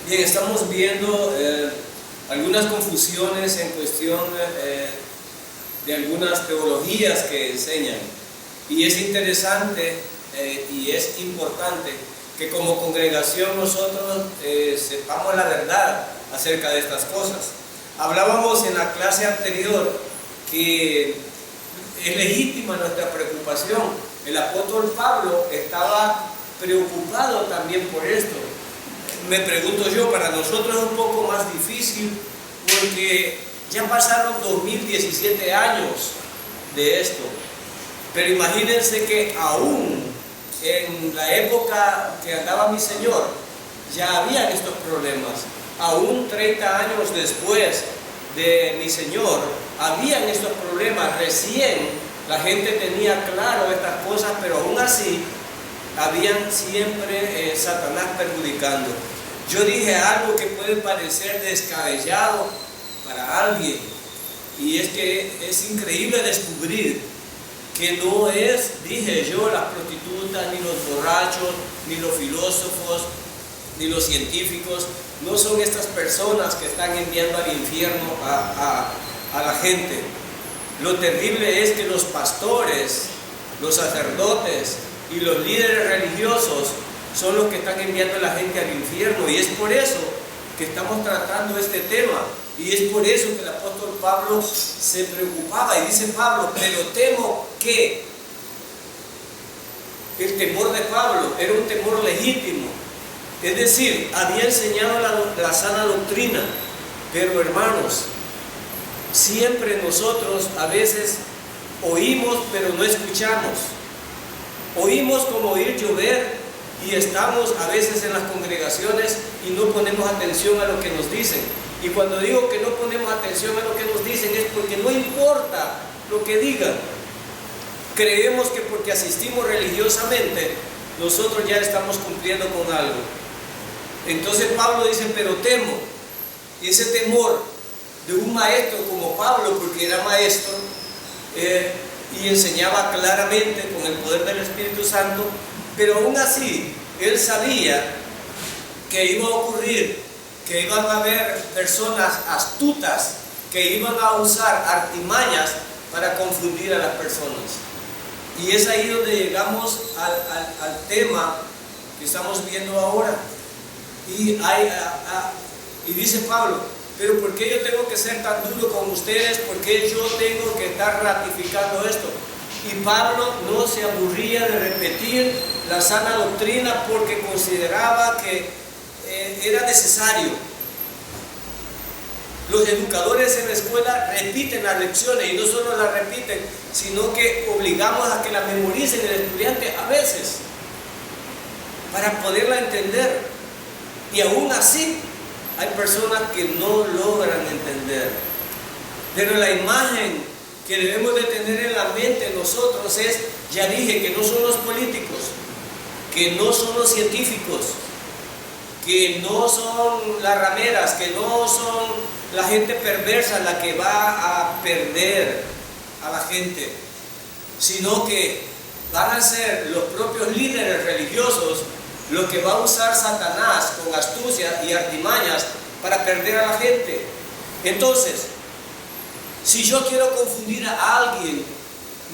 Bien, estamos viendo algunas confusiones en cuestión de algunas teologías que enseñan. Y es interesante y es importante que como congregación nosotros sepamos la verdad acerca de estas cosas. Hablábamos en la clase anterior que es legítima nuestra preocupación. El apóstol Pablo estaba preocupado también por esto. Me pregunto yo, para nosotros es un poco más difícil porque ya pasaron 2017 años de esto. Pero imagínense que aún en la época que andaba mi Señor, ya habían estos problemas. Aún 30 años después de mi Señor, habían estos problemas. Recién la gente tenía claro estas cosas, pero aún así, habían siempre Satanás perjudicando. Yo dije algo que puede parecer descabellado para alguien, y es que es increíble descubrir que no es, dije yo, las prostitutas, ni los borrachos, ni los filósofos, ni los científicos, no son estas personas que están enviando al infierno a la gente. Lo terrible es que los pastores, los sacerdotes y los líderes religiosos son los que están enviando a la gente al infierno, y es por eso que estamos tratando este tema, y es por eso que el apóstol Pablo se preocupaba, y dice Pablo, pero temo que. El temor de Pablo era un temor legítimo, es decir, había enseñado la sana doctrina, pero hermanos, siempre nosotros a veces oímos pero no escuchamos. Oímos como oír llover y estamos a veces en las congregaciones y no ponemos atención a lo que nos dicen. Y cuando digo que no ponemos atención a lo que nos dicen es porque no importa lo que digan. Creemos que porque asistimos religiosamente, nosotros ya estamos cumpliendo con algo. Entonces Pablo dice, pero temo. Y ese temor de un maestro como Pablo, porque era maestro, y enseñaba claramente con el poder del Espíritu Santo, pero aún así él sabía que iba a ocurrir, que iban a haber personas astutas que iban a usar artimañas para confundir a las personas. Y es ahí donde llegamos al tema que estamos viendo ahora. Y dice Pablo, pero ¿por qué yo tengo que ser tan duro con ustedes? ¿Por qué yo tengo que estar ratificando esto? Y Pablo no se aburría de repetir la sana doctrina porque consideraba que era necesario. Los educadores en la escuela repiten las lecciones, y no solo las repiten, sino que obligamos a que las memoricen el estudiante a veces para poderla entender. Y aún así hay personas que no logran entender. Pero la imagen que debemos de tener en la mente nosotros es, ya dije, que no son los políticos, que no son los científicos, que no son las rameras, que no son la gente perversa la que va a perder a la gente, sino que van a ser los propios líderes religiosos los que va a usar Satanás con astucia y artimañas para perder a la gente. Entonces, si yo quiero confundir a alguien,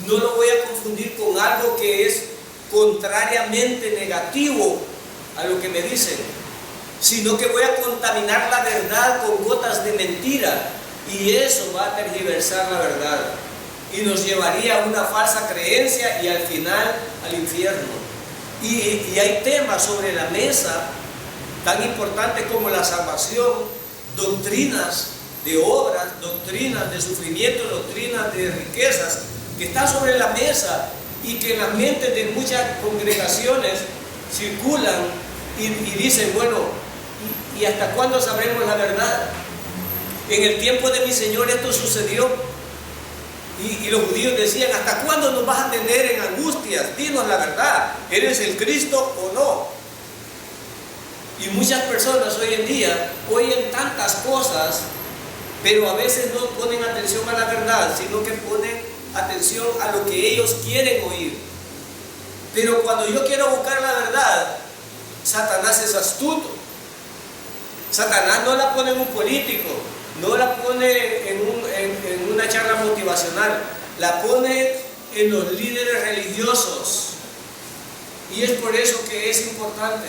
no lo voy a confundir con algo que es contrariamente negativo a lo que me dicen, sino que voy a contaminar la verdad con gotas de mentira, y eso va a tergiversar la verdad y nos llevaría a una falsa creencia y al final al infierno. Y hay temas sobre la mesa tan importantes como la salvación, doctrinas de obras, doctrinas de sufrimiento, doctrinas de riquezas, que están sobre la mesa y que en las mentes de muchas congregaciones circulan y dicen, bueno, ¿y hasta cuándo sabremos la verdad? En el tiempo de mi Señor esto sucedió, y los judíos decían, ¿hasta cuándo nos vas a tener en angustias? Dinos la verdad, ¿eres el Cristo o no? Y muchas personas hoy en día oyen tantas cosas, pero a veces no ponen atención a la verdad, sino que ponen atención a lo que ellos quieren oír. Pero cuando yo quiero buscar la verdad, Satanás es astuto. Satanás no la pone en un político, no la pone en una charla motivacional, la pone en los líderes religiosos. Y es por eso que es importante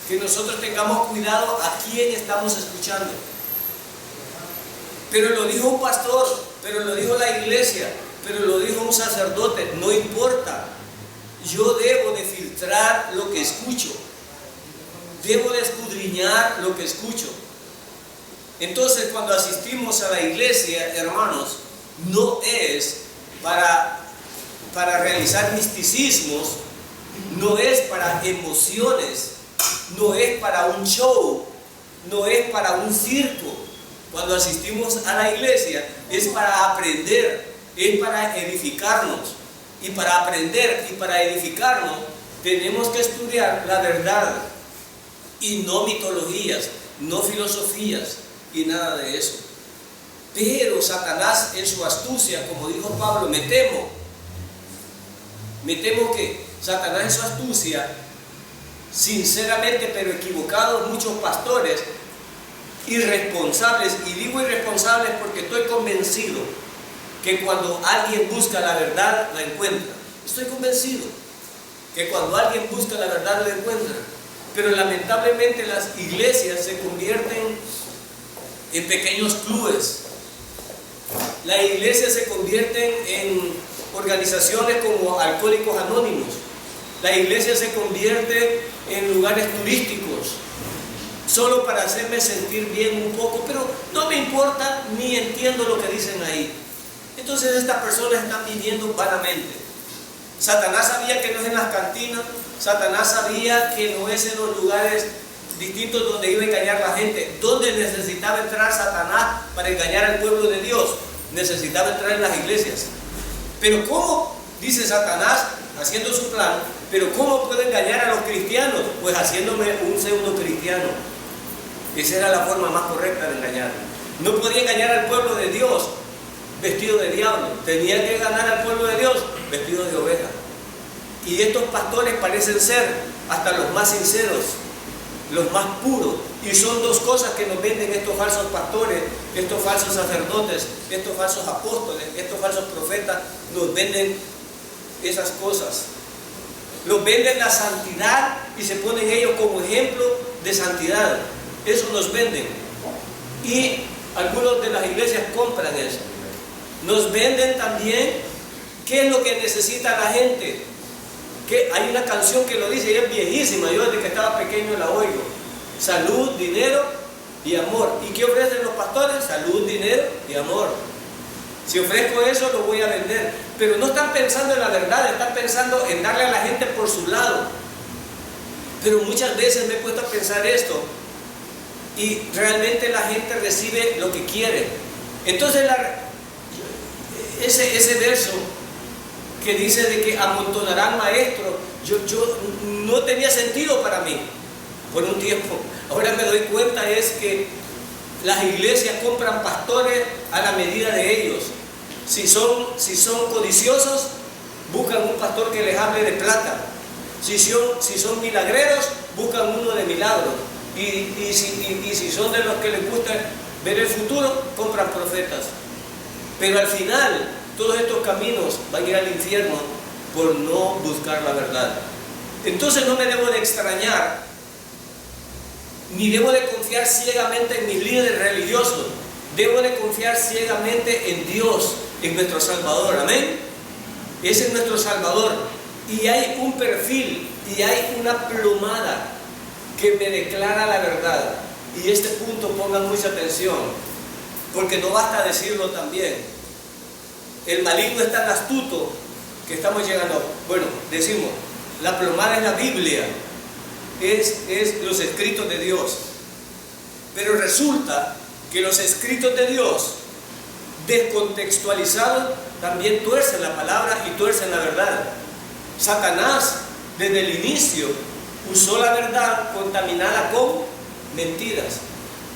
que nosotros tengamos cuidado a quién estamos escuchando. Pero lo dijo un pastor, pero lo dijo la iglesia, pero lo dijo un sacerdote, no importa. Yo debo de filtrar lo que escucho. Debo de escudriñar lo que escucho. Entonces, cuando asistimos a la iglesia, hermanos, no es para realizar misticismos, no es para emociones, no es para un show, no es para un circo. Cuando asistimos a la iglesia es para aprender, es para edificarnos. Y para aprender y para edificarnos tenemos que estudiar la verdad y no mitologías, no filosofías y nada de eso. Pero Satanás en su astucia, como dijo Pablo, me temo que Satanás en su astucia, sinceramente pero equivocados muchos pastores, irresponsables, y digo irresponsables porque estoy convencido que cuando alguien busca la verdad, la encuentra. Estoy convencido que cuando alguien busca la verdad, la encuentra. Pero lamentablemente las iglesias se convierten en pequeños clubes. Las iglesias se convierten en organizaciones como Alcohólicos Anónimos. La iglesia se convierte en lugares turísticos, solo para hacerme sentir bien un poco, pero no me importa ni entiendo lo que dicen ahí. Entonces estas personas están viviendo vanamente. Satanás sabía que no es en las cantinas, Satanás sabía que no es en los lugares distintos donde iba a engañar a la gente. ¿Dónde necesitaba entrar Satanás para engañar al pueblo de Dios? Necesitaba entrar en las iglesias. Pero ¿cómo? Dice Satanás, haciendo su plan, pero ¿cómo puedo engañar a los cristianos? Pues haciéndome un pseudo cristiano. Esa era la forma más correcta de engañar. No podía engañar al pueblo de Dios vestido de diablo, tenía que ganar al pueblo de Dios vestido de oveja. Y estos pastores parecen ser hasta los más sinceros, los más puros, y son dos cosas que nos venden estos falsos pastores, estos falsos sacerdotes, estos falsos apóstoles, estos falsos profetas. Nos venden esas cosas, nos venden la santidad y se ponen ellos como ejemplo de santidad. Eso nos venden, y algunos de las iglesias compran eso. Nos venden también qué es lo que necesita la gente. Que hay una canción que lo dice y es viejísima, yo desde que estaba pequeño la oigo: salud, dinero y amor. ¿Y qué ofrecen los pastores? Salud, dinero y amor. Si ofrezco eso, lo voy a vender. Pero no están pensando en la verdad, están pensando en darle a la gente por su lado. Pero muchas veces me he puesto a pensar esto, y realmente la gente recibe lo que quiere. Entonces ese verso que dice de que amontonarán maestros, yo no tenía sentido para mí por un tiempo. Ahora me doy cuenta es que las iglesias compran pastores a la medida de ellos. Si son codiciosos, buscan un pastor que les hable de plata. Si son milagreros, buscan uno de milagros. Y si son de los que les gusta ver el futuro, compran profetas. Pero al final, todos estos caminos van a ir al infierno por no buscar la verdad. Entonces no me debo de extrañar, ni debo de confiar ciegamente en mis líderes religiosos. Debo de confiar ciegamente en Dios, en nuestro Salvador. Amén. Ese es nuestro Salvador. Y hay un perfil, y hay una plomada que me declara la verdad. Y este punto pongan mucha atención, porque no basta decirlo también. El maligno es tan astuto que estamos llegando. Bueno, decimos, la plomada es la Biblia, es los escritos de Dios. Pero resulta que los escritos de Dios, descontextualizados, también tuercen la palabra y tuercen la verdad. Satanás, desde el inicio, usó la verdad contaminada con mentiras.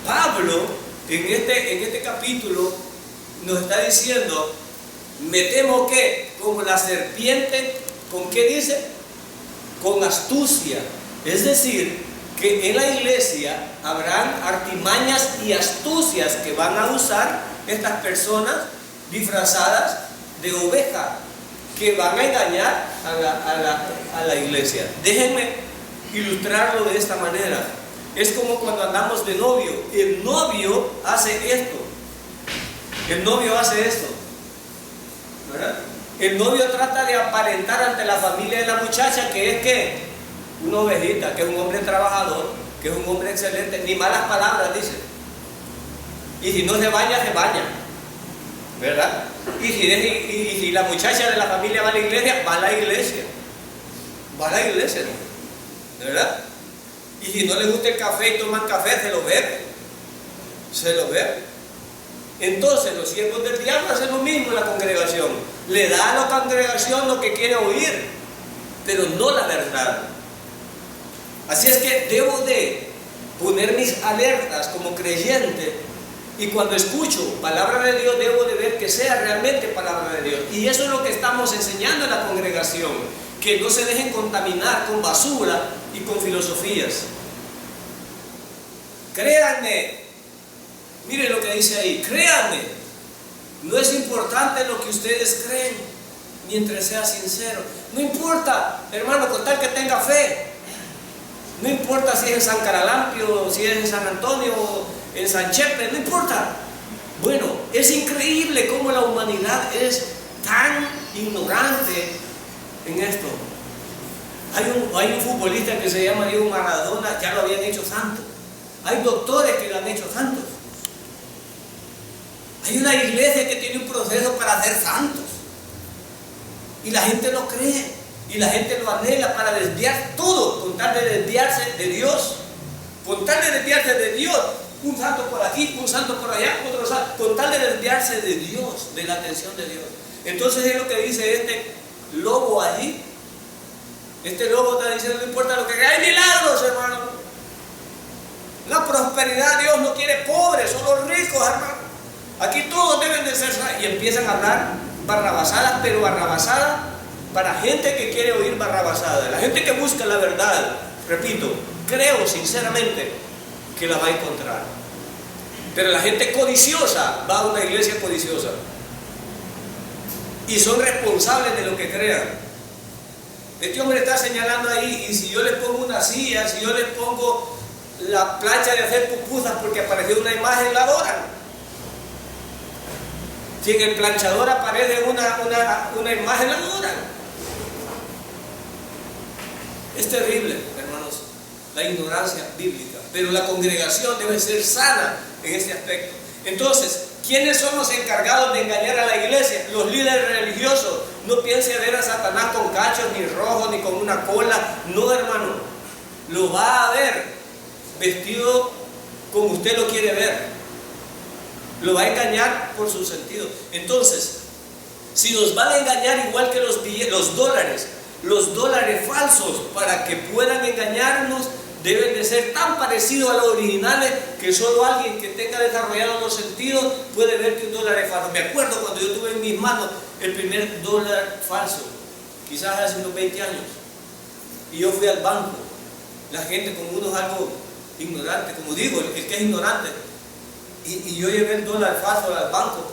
Pablo, en este capítulo, nos está diciendo: me temo que, como la serpiente, ¿con qué dice? Con astucia. Es decir, que en la iglesia habrán artimañas y astucias que van a usar estas personas disfrazadas de oveja, que van a engañar a la iglesia. Déjenme ilustrarlo de esta manera. Es como cuando andamos de novio. El novio hace esto. El novio hace esto, ¿verdad? El novio trata de aparentar ante la familia de la muchacha que es que una ovejita, que es un hombre trabajador, que es un hombre excelente, ni malas palabras dice. Y si no se baña, ¿verdad? Y si la muchacha de la familia va a la iglesia, va a la iglesia. Va a la iglesia, ¿verdad? Y si no le gusta el café y toman café, se lo bebe. Se lo bebe. Entonces los siervos del diablo hacen lo mismo en la congregación. Le da a la congregación lo que quiere oír, pero no la verdad. Así es que debo de poner mis alertas como creyente, y cuando escucho palabra de Dios debo de ver que sea realmente palabra de Dios. Y eso es lo que estamos enseñando en la congregación, que no se dejen contaminar con basura y con filosofías. Créanme, miren lo que dice ahí, créanme, no es importante lo que ustedes creen, mientras sea sincero. No importa, hermano, con tal que tenga fe. No importa si es en San Caralampio, si es en San Antonio, en San Chepe, no importa. Bueno, es increíble cómo la humanidad es tan ignorante en esto. Hay un futbolista que se llama Diego Maradona, ya lo habían hecho santo. Hay doctores que lo han hecho santos. Hay una iglesia que tiene un proceso para ser santos. Y la gente lo cree. Y la gente lo anhela para desviar todo, con tal de desviarse de Dios. Con tal de desviarse de Dios. Un santo por aquí, un santo por allá, otro santo. Con tal de desviarse de Dios, de la atención de Dios. Entonces es lo que dice este lobo allí. Este lobo está diciendo, no importa lo que haga. Hay milagros, hermano. La prosperidad, Dios no quiere pobres, solo ricos, hermano. Aquí todos deben de ser. Y empiezan a hablar barrabasadas, pero barrabasadas para gente que quiere oír barrabasada. La gente que busca la verdad, repito, creo sinceramente que la va a encontrar. Pero la gente codiciosa va a una iglesia codiciosa y son responsables de lo que crean. Este hombre está señalando ahí, y si yo le pongo una silla, si yo le pongo la plancha de hacer pupusas porque apareció una imagen, la adoran. Si en el planchador aparece una imagen, la adoran. Es terrible, hermanos, la ignorancia bíblica, pero la congregación debe ser sana en este aspecto. Entonces, ¿quiénes son los encargados de engañar a la iglesia? Los líderes religiosos. No piense ver a Satanás con cachos, ni rojo, ni con una cola. No, hermano, lo va a ver vestido como usted lo quiere ver. Lo va a engañar por sus sentidos. Entonces, si nos van a engañar igual que los dólares falsos, para que puedan engañarnos, deben de ser tan parecidos a los originales que solo alguien que tenga desarrollados los sentidos puede ver que un dólar es falso. Me acuerdo cuando yo tuve en mis manos el primer dólar falso, quizás hace unos 20 años, y yo fui al banco. La gente, como uno es algo ignorante, como digo, el que es ignorante, y yo llevé el dólar falso al banco,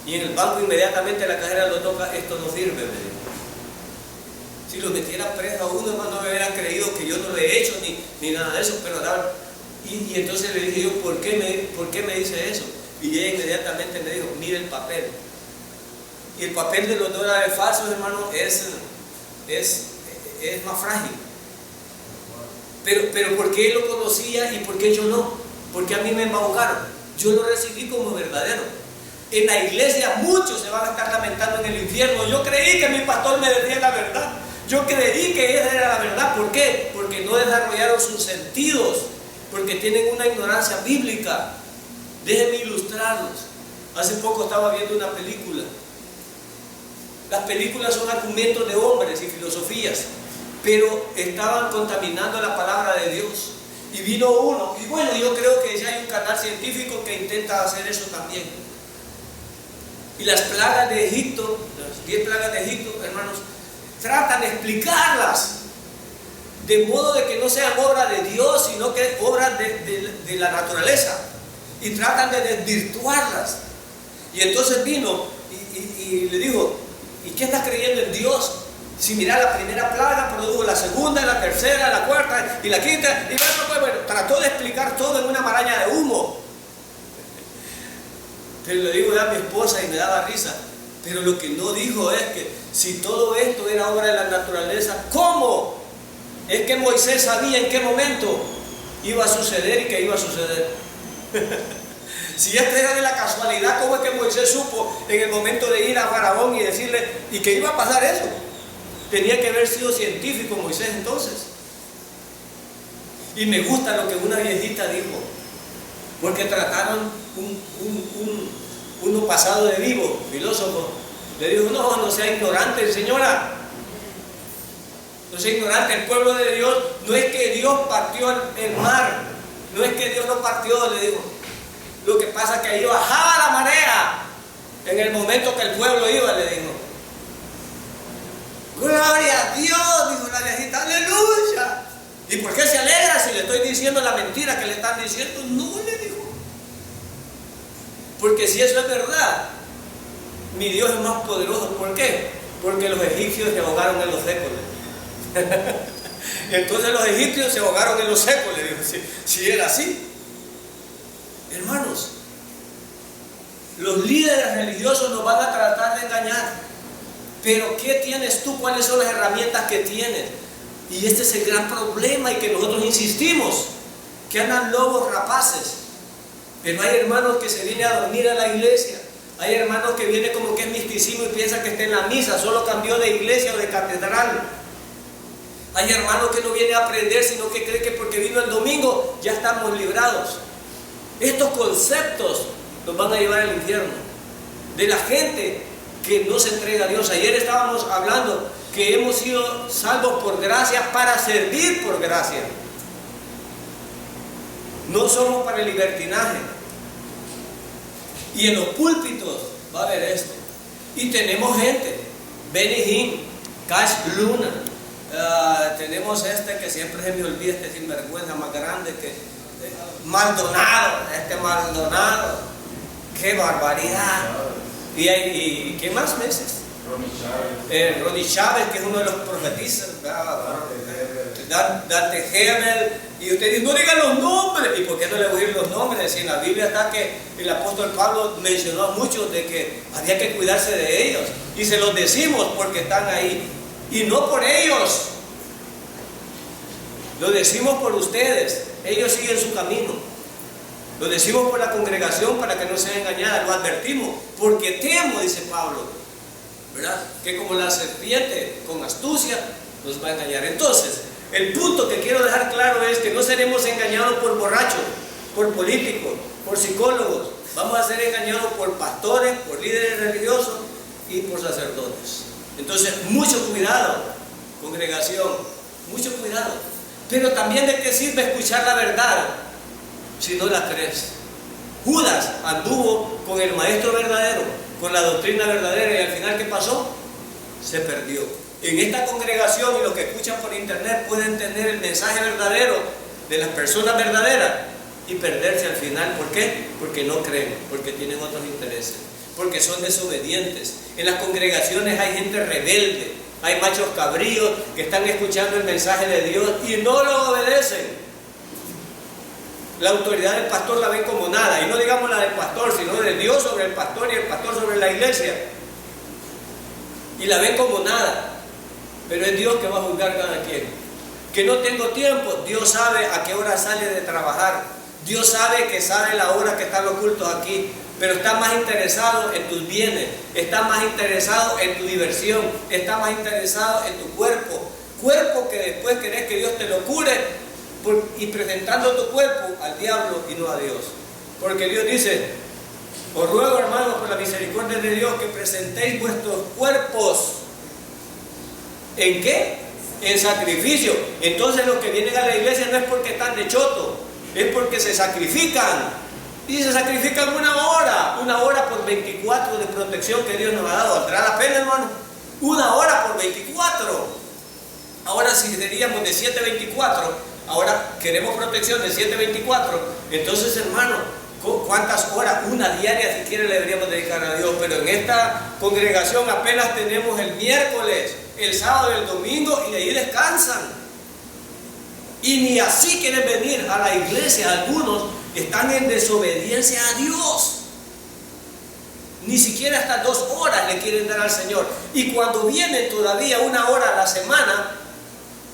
y en el banco inmediatamente la cajera lo toca, esto no sirve, me dijo. Si lo metiera preso a uno, hermano, no me hubieran creído que yo no lo he hecho ni nada de eso, pero y entonces le dije yo, ¿por qué me dice eso? Y ella inmediatamente me dijo, mire el papel. Y el papel de los dólares falsos, hermano, es más frágil. Pero ¿por qué él lo conocía y por qué yo no? Porque a mí me embaucaron. Yo lo recibí como verdadero. En la iglesia muchos se van a estar lamentando en el infierno. Yo creí que mi pastor me decía la verdad. Yo creí que esa era la verdad. ¿Por qué? Porque no desarrollaron sus sentidos. Porque tienen una ignorancia bíblica. Déjenme ilustrarlos. Hace poco estaba viendo una película. Las películas son argumentos de hombres y filosofías, pero estaban contaminando la palabra de Dios. Y vino uno, y bueno, yo creo que ya hay un canal científico que intenta hacer eso también. Y las plagas de Egipto, las 10 plagas de Egipto, hermanos, tratan de explicarlas de modo de que no sean obras de Dios, sino que obras de la naturaleza, y tratan de desvirtuarlas. Y entonces vino y le dijo, ¿y qué estás creyendo en Dios? Si mira, la primera plaga produjo la segunda, la tercera, la cuarta y la quinta, y bueno, trató de explicar todo en una maraña de humo. Pero le digo a mi esposa y me daba risa, pero lo que no dijo es que si todo esto era obra de la naturaleza, ¿cómo? Es que Moisés sabía en qué momento iba a suceder y que iba a suceder. Si esto era de la casualidad, ¿cómo es que Moisés supo en el momento de ir a Faraón y decirle y que iba a pasar eso? Tenía que haber sido científico Moisés entonces. Y me gusta lo que una viejita dijo, porque trataron uno pasado de vivo, filósofo, le dijo, no sea ignorante, señora, no sea ignorante. El pueblo de Dios, no es que Dios partió el mar, no es que Dios lo partió, le dijo. Lo que pasa es que ahí bajaba la marea en el momento que el pueblo iba, le dijo. Gloria a Dios, dijo la viejita, aleluya. ¿Y por qué se alegra si le estoy diciendo la mentira que le están diciendo? No, le dijo. Porque si eso es verdad, mi Dios es más poderoso. ¿Por qué? Porque los egipcios se ahogaron en los séculos. Entonces los egipcios se ahogaron en los séculos. Le dijo, si era así. Hermanos, los líderes religiosos nos van a tratar de engañar. Pero ¿qué tienes tú? ¿Cuáles son las herramientas que tienes? Y este es el gran problema y que nosotros insistimos, que andan lobos rapaces. Pero hay hermanos que se vienen a dormir a la iglesia. Hay hermanos que vienen como que es misticismo y piensan que está en la misa, solo cambió de iglesia o de catedral. Hay hermanos que no vienen a aprender, sino que creen que porque vino el domingo ya estamos librados. Estos conceptos nos van a llevar al infierno. De la gente que no se entrega a Dios. Ayer estábamos hablando que hemos sido salvos por gracia para servir por gracia. No somos para el libertinaje. Y en los púlpitos va a haber esto. Y tenemos gente, Benny Hinn, Cash Luna, tenemos este que siempre se me olvida, este sinvergüenza más grande que Maldonado, Maldonado, qué barbaridad. ¿Y qué más meses? Ronnie Chávez, que es uno de los profetistas, Dante Hebel, y ustedes no digan los nombres. ¿Y por qué no le voy a decir los nombres? Si en la Biblia está que el apóstol Pablo mencionó a muchos de que había que cuidarse de ellos, y se los decimos porque están ahí, y no por ellos, lo decimos por ustedes. Ellos siguen su camino. Lo decimos por la congregación para que no sea engañada. Lo advertimos porque temo, dice Pablo, ¿verdad? Que como la serpiente con astucia nos va a engañar. Entonces, el punto que quiero dejar claro es que no seremos engañados por borrachos, por políticos, por psicólogos. Vamos a ser engañados por pastores, por líderes religiosos y por sacerdotes. Entonces, mucho cuidado, congregación, mucho cuidado. Pero también de qué sirve escuchar la verdad si no la crees. Judas anduvo con el maestro verdadero, con la doctrina verdadera, y al final ¿qué pasó? Se perdió. En esta congregación y los que escuchan por internet pueden tener el mensaje verdadero de las personas verdaderas y perderse al final. ¿Por qué? Porque no creen, porque tienen otros intereses, porque son desobedientes. En las congregaciones hay gente rebelde, hay machos cabríos que están escuchando el mensaje de Dios y no lo obedecen. La autoridad del pastor la ven como nada, y no digamos la del pastor, sino de Dios sobre el pastor y el pastor sobre la iglesia, y la ven como nada. Pero es Dios que va a juzgar cada quien. Que no tengo tiempo, Dios sabe a qué hora sale de trabajar, Dios sabe que sabe la hora que están los cultos aquí, pero está más interesado en tus bienes, está más interesado en tu diversión, está más interesado en tu cuerpo que después querés que Dios te lo cure, y presentando tu cuerpo al diablo y no a Dios. Porque Dios dice: os ruego, hermanos, por la misericordia de Dios, que presentéis vuestros cuerpos. ¿En qué? En sacrificio. Entonces los que vienen a la iglesia no es porque están de choto, es porque se sacrifican. Y se sacrifican una hora por 24 de protección que Dios nos ha dado. ¿Valdrá la pena, hermano? Una hora por 24. Ahora si seríamos de 7:24, ahora queremos protección de 7:24, entonces hermano, ¿cuántas horas? Una diaria si quiere le deberíamos dedicar a Dios, pero en esta congregación apenas tenemos el miércoles, el sábado y el domingo y de ahí descansan. Y ni así quieren venir a la iglesia, algunos están en desobediencia a Dios. Ni siquiera estas 2 horas le quieren dar al Señor. Y cuando vienen todavía 1 hora a la semana,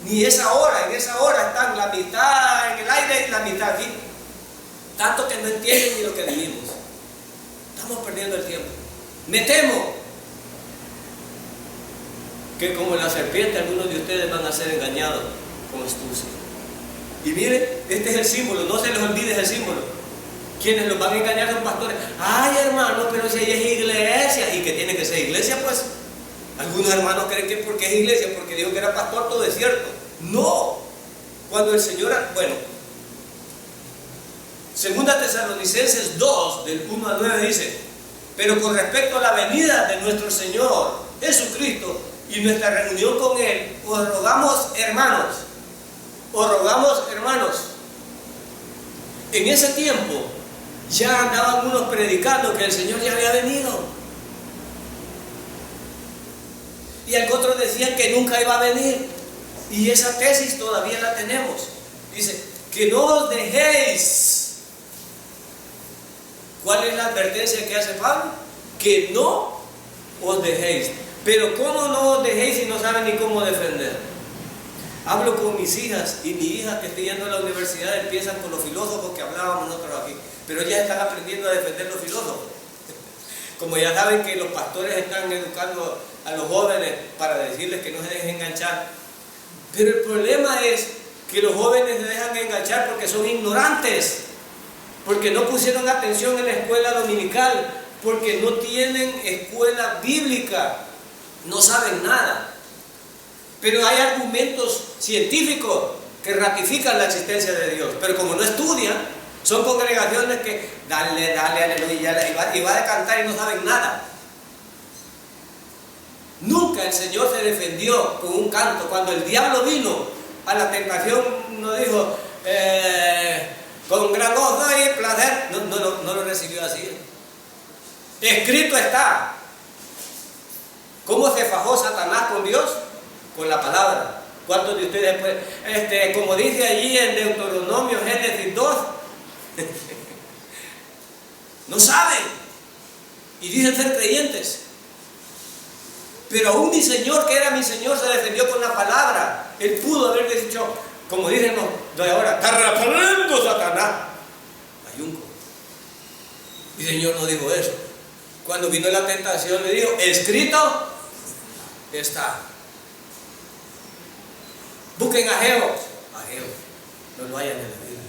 ni esa hora, en esa hora están la mitad en el aire y la mitad aquí. Tanto que no entienden ni lo que vivimos. Estamos perdiendo el tiempo. Me temo que como la serpiente, algunos de ustedes van a ser engañados con astucia. Y miren, este es el símbolo, no se les olvide el símbolo. Quienes los van a engañar son pastores. Ay hermano, pero si ella es iglesia. ¿Y que tiene que ser iglesia? Pues algunos hermanos creen que porque es iglesia, porque dijo que era pastor, todo es cierto. No. Cuando el Señor, bueno, Segunda Tesalonicenses 2, del 1 al 9 dice: pero con respecto a la venida de nuestro Señor Jesucristo y nuestra reunión con Él, os rogamos hermanos, en ese tiempo ya andaban unos predicando que el Señor ya había venido. Y otros decían que nunca iba a venir. Y esa tesis todavía la tenemos. Dice, que no os dejéis. ¿Cuál es la advertencia que hace Pablo? Que no os dejéis. Pero ¿cómo no os dejéis si no saben ni cómo defender? Hablo con mis hijas y mi hija que está yendo a la universidad empiezan con los filósofos que hablábamos nosotros aquí. Pero ya están aprendiendo a defender los filósofos. Como ya saben que los pastores están educando a los jóvenes para decirles que no se dejen enganchar. Pero el problema es que los jóvenes se dejan enganchar porque son ignorantes, porque no pusieron atención en la escuela dominical, porque no tienen escuela bíblica, no saben nada. Pero hay argumentos científicos que ratifican la existencia de Dios, pero como no estudian, son congregaciones que dale, aleluya, y va a cantar y no saben nada. Nunca el Señor se defendió con un canto. Cuando el diablo vino a la tentación, no dijo con gran gozo y placer, no lo recibió así. Escrito está. ¿Cómo se fajó Satanás con Dios? Con la palabra. ¿Cuántos de ustedes, pues, como dice allí en Deuteronomio, Génesis 2, no saben y dicen ser creyentes? Pero aún mi Señor, que era mi Señor, se defendió con la palabra. Él pudo haber dicho, como dicen los de ahora, te reprendo, Satanás. Ayunco. Mi Señor no dijo eso. Cuando vino la tentación le dijo, escrito está. Busquen a Ageo. No lo hayan en la Biblia.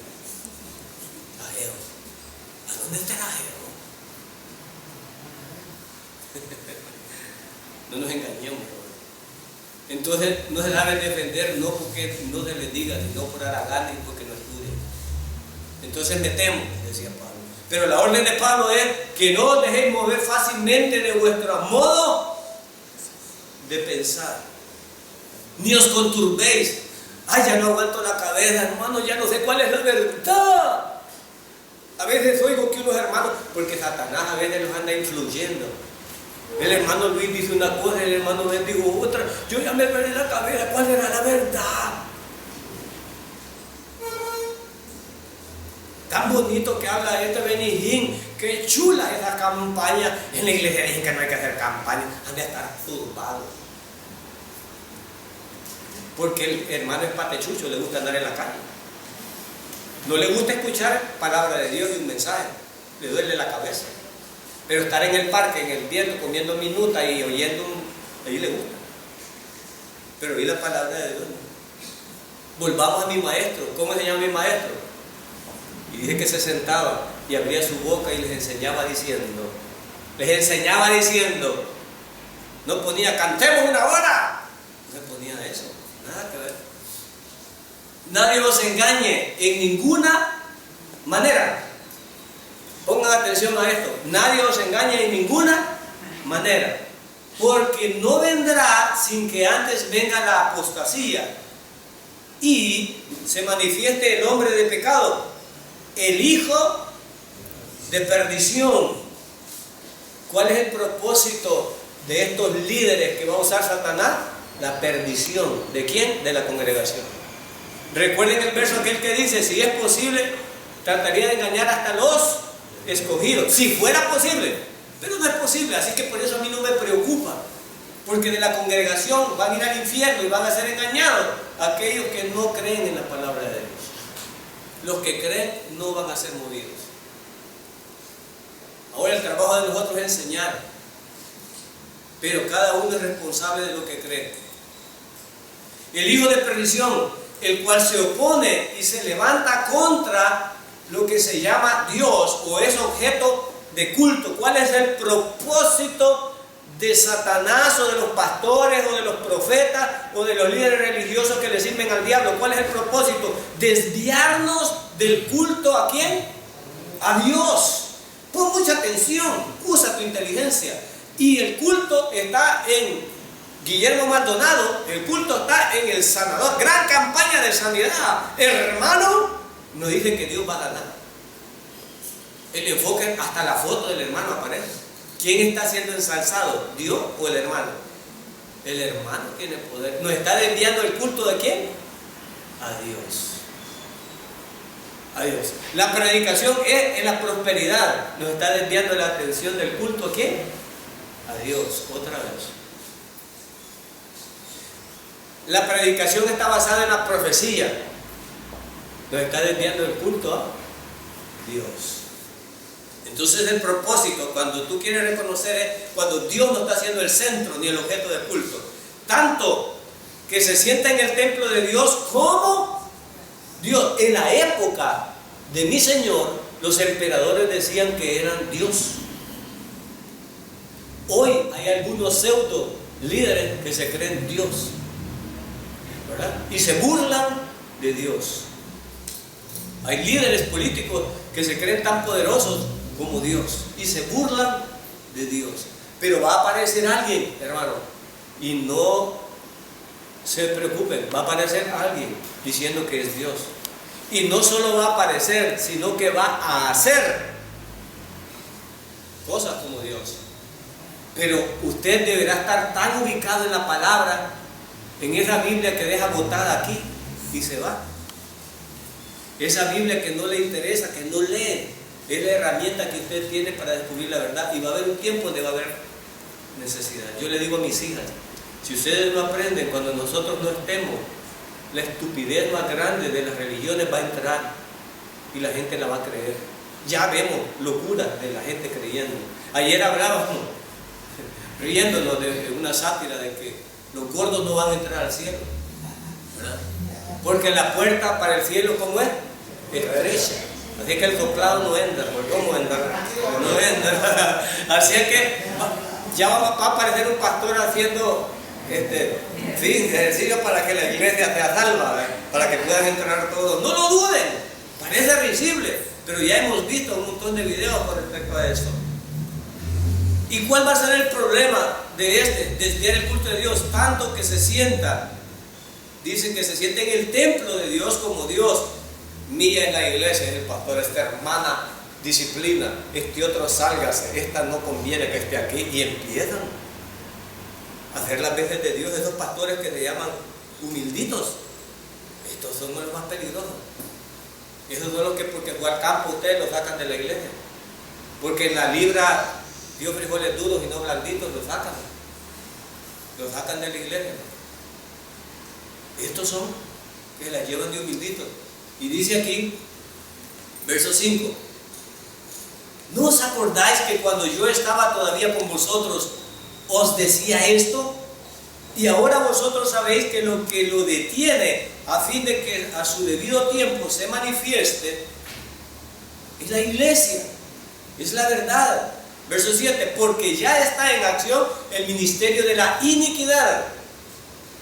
Ageo. ¿A dónde está el Ageo? No nos engañemos. Entonces no se saben defender, no porque no se les diga, sino por haraganes y porque no estudian. Entonces me temo, decía Pablo. Pero la orden de Pablo es que no os dejéis mover fácilmente de vuestro modo de pensar. Ni os conturbéis. Ay, ya no aguanto la cabeza, hermano, ya no sé cuál es la verdad. A veces oigo que unos hermanos, porque Satanás a veces los anda influyendo. El hermano Luis dice una cosa, el hermano Ben dijo otra. Yo ya me perdí la cabeza, ¿cuál era la verdad? Tan bonito que habla este Benijín, qué chula esa campaña. En la iglesia dicen que no hay que hacer campaña, han de estar turbados. Porque el hermano es patechucho, le gusta andar en la calle. No le gusta escuchar palabra de Dios y un mensaje, le duele la cabeza. Pero estar en el parque, en el viento, comiendo minuta y oyendo, ahí le gusta. Pero oír la palabra de Dios. Volvamos a mi maestro. ¿Cómo se llama mi maestro? Y dice que se sentaba y abría su boca y les enseñaba diciendo, no ponía, cantemos una hora. No se ponía eso, nada que ver. Nadie os engañe en ninguna manera. Pongan atención a esto. Nadie os engañe en ninguna manera. porque no vendrá sin que antes venga la apostasía y se manifieste el hombre de pecado, el hijo de perdición. ¿Cuál es el propósito de estos líderes que va a usar Satanás? La perdición. ¿De quién? De la congregación. Recuerden el verso aquel que dice, si es posible, trataría de engañar hasta los escogidos. Si fuera posible, pero no es posible, así que por eso a mí no me preocupa, porque de la congregación van a ir al infierno y van a ser engañados aquellos que no creen en la palabra de Dios. Los que creen no van a ser movidos. Ahora el trabajo de nosotros es enseñar, pero cada uno es responsable de lo que cree. El hijo de perdición, el cual se opone y se levanta contra lo que se llama Dios o es objeto de culto. ¿Cuál es el propósito de Satanás o de los pastores o de los profetas o de los líderes religiosos que le sirven al diablo? ¿Cuál es el propósito? Desviarnos del culto ¿a quién? A Dios. Pon mucha atención, usa tu inteligencia. Y el culto está en Guillermo Maldonado, el culto está en El Sanador, gran campaña de sanidad. Hermano, nos dicen que Dios va a ganar. El enfoque, hasta la foto del hermano aparece. ¿Quién está siendo ensalzado? ¿Dios o el hermano? El hermano tiene poder. ¿Nos está desviando el culto de quién? A Dios. A Dios. La predicación es en la prosperidad. Nos está desviando la atención del culto ¿a quién? A Dios, otra vez. La predicación está basada en la profecía. Nos está desviando el culto a Dios. Entonces el propósito, cuando tú quieres reconocer, es cuando Dios no está siendo el centro ni el objeto del culto. Tanto que se sienta en el templo de Dios como Dios. En la época de mi Señor, los emperadores decían que eran Dios. Hoy hay algunos pseudo líderes que se creen Dios, ¿verdad? Y se burlan de Dios. Hay líderes políticos que se creen tan poderosos como Dios y se burlan de Dios. Pero va a aparecer alguien, hermano, y no se preocupen, va a aparecer alguien diciendo que es Dios. Y no solo va a aparecer, sino que va a hacer cosas como Dios. Pero usted deberá estar tan ubicado en la palabra, en esa Biblia que deja botada aquí y se va. Esa Biblia que no le interesa, que no lee, es la herramienta que usted tiene para descubrir la verdad. Y va a haber un tiempo donde va a haber necesidad. Yo le digo a mis hijas, si ustedes no aprenden cuando nosotros no estemos, la estupidez más grande de las religiones va a entrar y la gente la va a creer. Ya vemos locuras de la gente creyendo. Ayer hablábamos, riéndonos de una sátira de que los gordos no van a entrar al cielo, ¿verdad? Porque la puerta para el cielo, ¿cómo es? Estrecha. Así que el soplado no entra. ¿Cómo entra? No entra. Así es que ya va a aparecer un pastor haciendo ejercicio para que la iglesia sea salva, para que puedan entrar todos. No lo duden, parece risible, pero ya hemos visto un montón de videos con respecto a eso. ¿Y cuál va a ser el problema de desviar el culto de Dios? Tanto que se sienta, dicen que se siente en el templo de Dios como Dios. Mía en la iglesia, el pastor, esta hermana disciplina, este otro sálgase, esta no conviene que esté aquí, y empiezan a hacer las veces de Dios. Esos pastores que le llaman humilditos, estos son los más peligrosos. Esos son los que porque fue al campo ustedes los sacan de la iglesia, porque en la libra dio frijoles duros y no blanditos, los sacan de la iglesia. Estos son que la llevan de humilditos. Y dice aquí, verso 5, ¿no os acordáis que cuando yo estaba todavía con vosotros os decía esto? Y ahora vosotros sabéis que lo detiene a fin de que a su debido tiempo se manifieste es la iglesia, es la verdad. Verso 7, porque ya está en acción el ministerio de la iniquidad,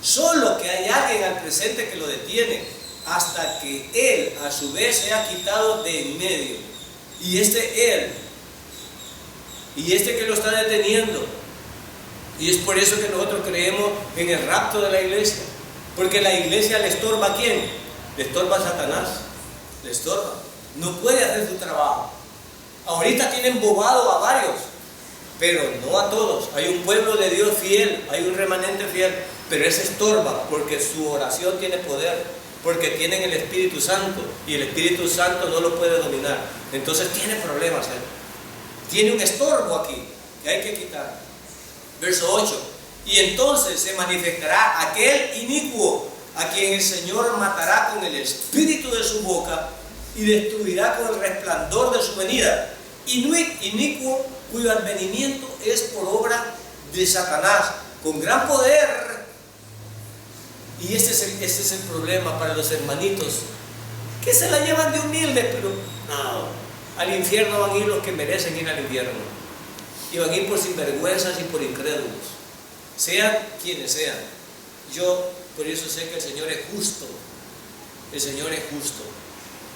solo que hay alguien al presente que lo detiene, hasta que él a su vez sea quitado de en medio. Y este que lo está deteniendo Y es por eso que nosotros creemos en el rapto de la iglesia. Porque la iglesia le estorba ¿a quién? Le estorba a Satanás. Le estorba. No puede hacer su trabajo. Ahorita tienen bobado a varios, pero no a todos. Hay un pueblo de Dios fiel, hay un remanente fiel, pero ese estorba porque su oración tiene poder, porque tienen el Espíritu Santo y el Espíritu Santo no lo puede dominar. Entonces tiene problemas él. Tiene un estorbo aquí que hay que quitar. Verso 8. Y entonces se manifestará aquel inicuo a quien el Señor matará con el espíritu de su boca y destruirá con el resplandor de su venida. Inicuo cuyo advenimiento es por obra de Satanás, con gran poder. Y este es el problema para los hermanitos, que se la llevan de humilde, pero no, al infierno van a ir los que merecen ir al infierno. Y van a ir por sinvergüenzas y por incrédulos, sean quienes sean. Yo por eso sé que el Señor es justo. El Señor es justo.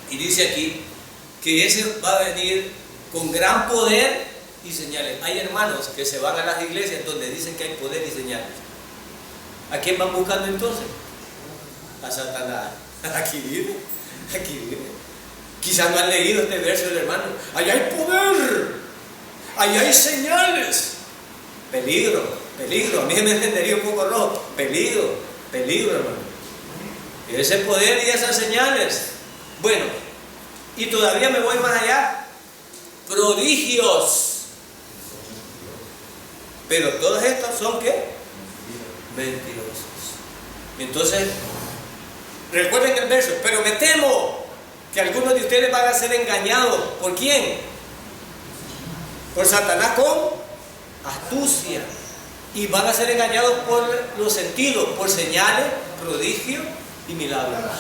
Y dice aquí que ese va a venir con gran poder y señales. Hay hermanos que se van a las iglesias donde dicen que hay poder y señales. ¿A quién van buscando entonces? A Satanás. Aquí vive, aquí vive. Quizás no han leído este verso del hermano. Allá hay poder, allá hay señales. Peligro, peligro. A mí me entendería un poco rojo. Peligro, peligro, hermano. Ese poder y esas señales. Bueno, y todavía me voy más allá. Prodigios. Pero todos estos son ¿qué? Mentirosos. Entonces, recuerden el verso. Pero me temo que algunos de ustedes van a ser engañados. ¿Por quién? Por Satanás con astucia. Y van a ser engañados por los sentidos, por señales, prodigios y milagros.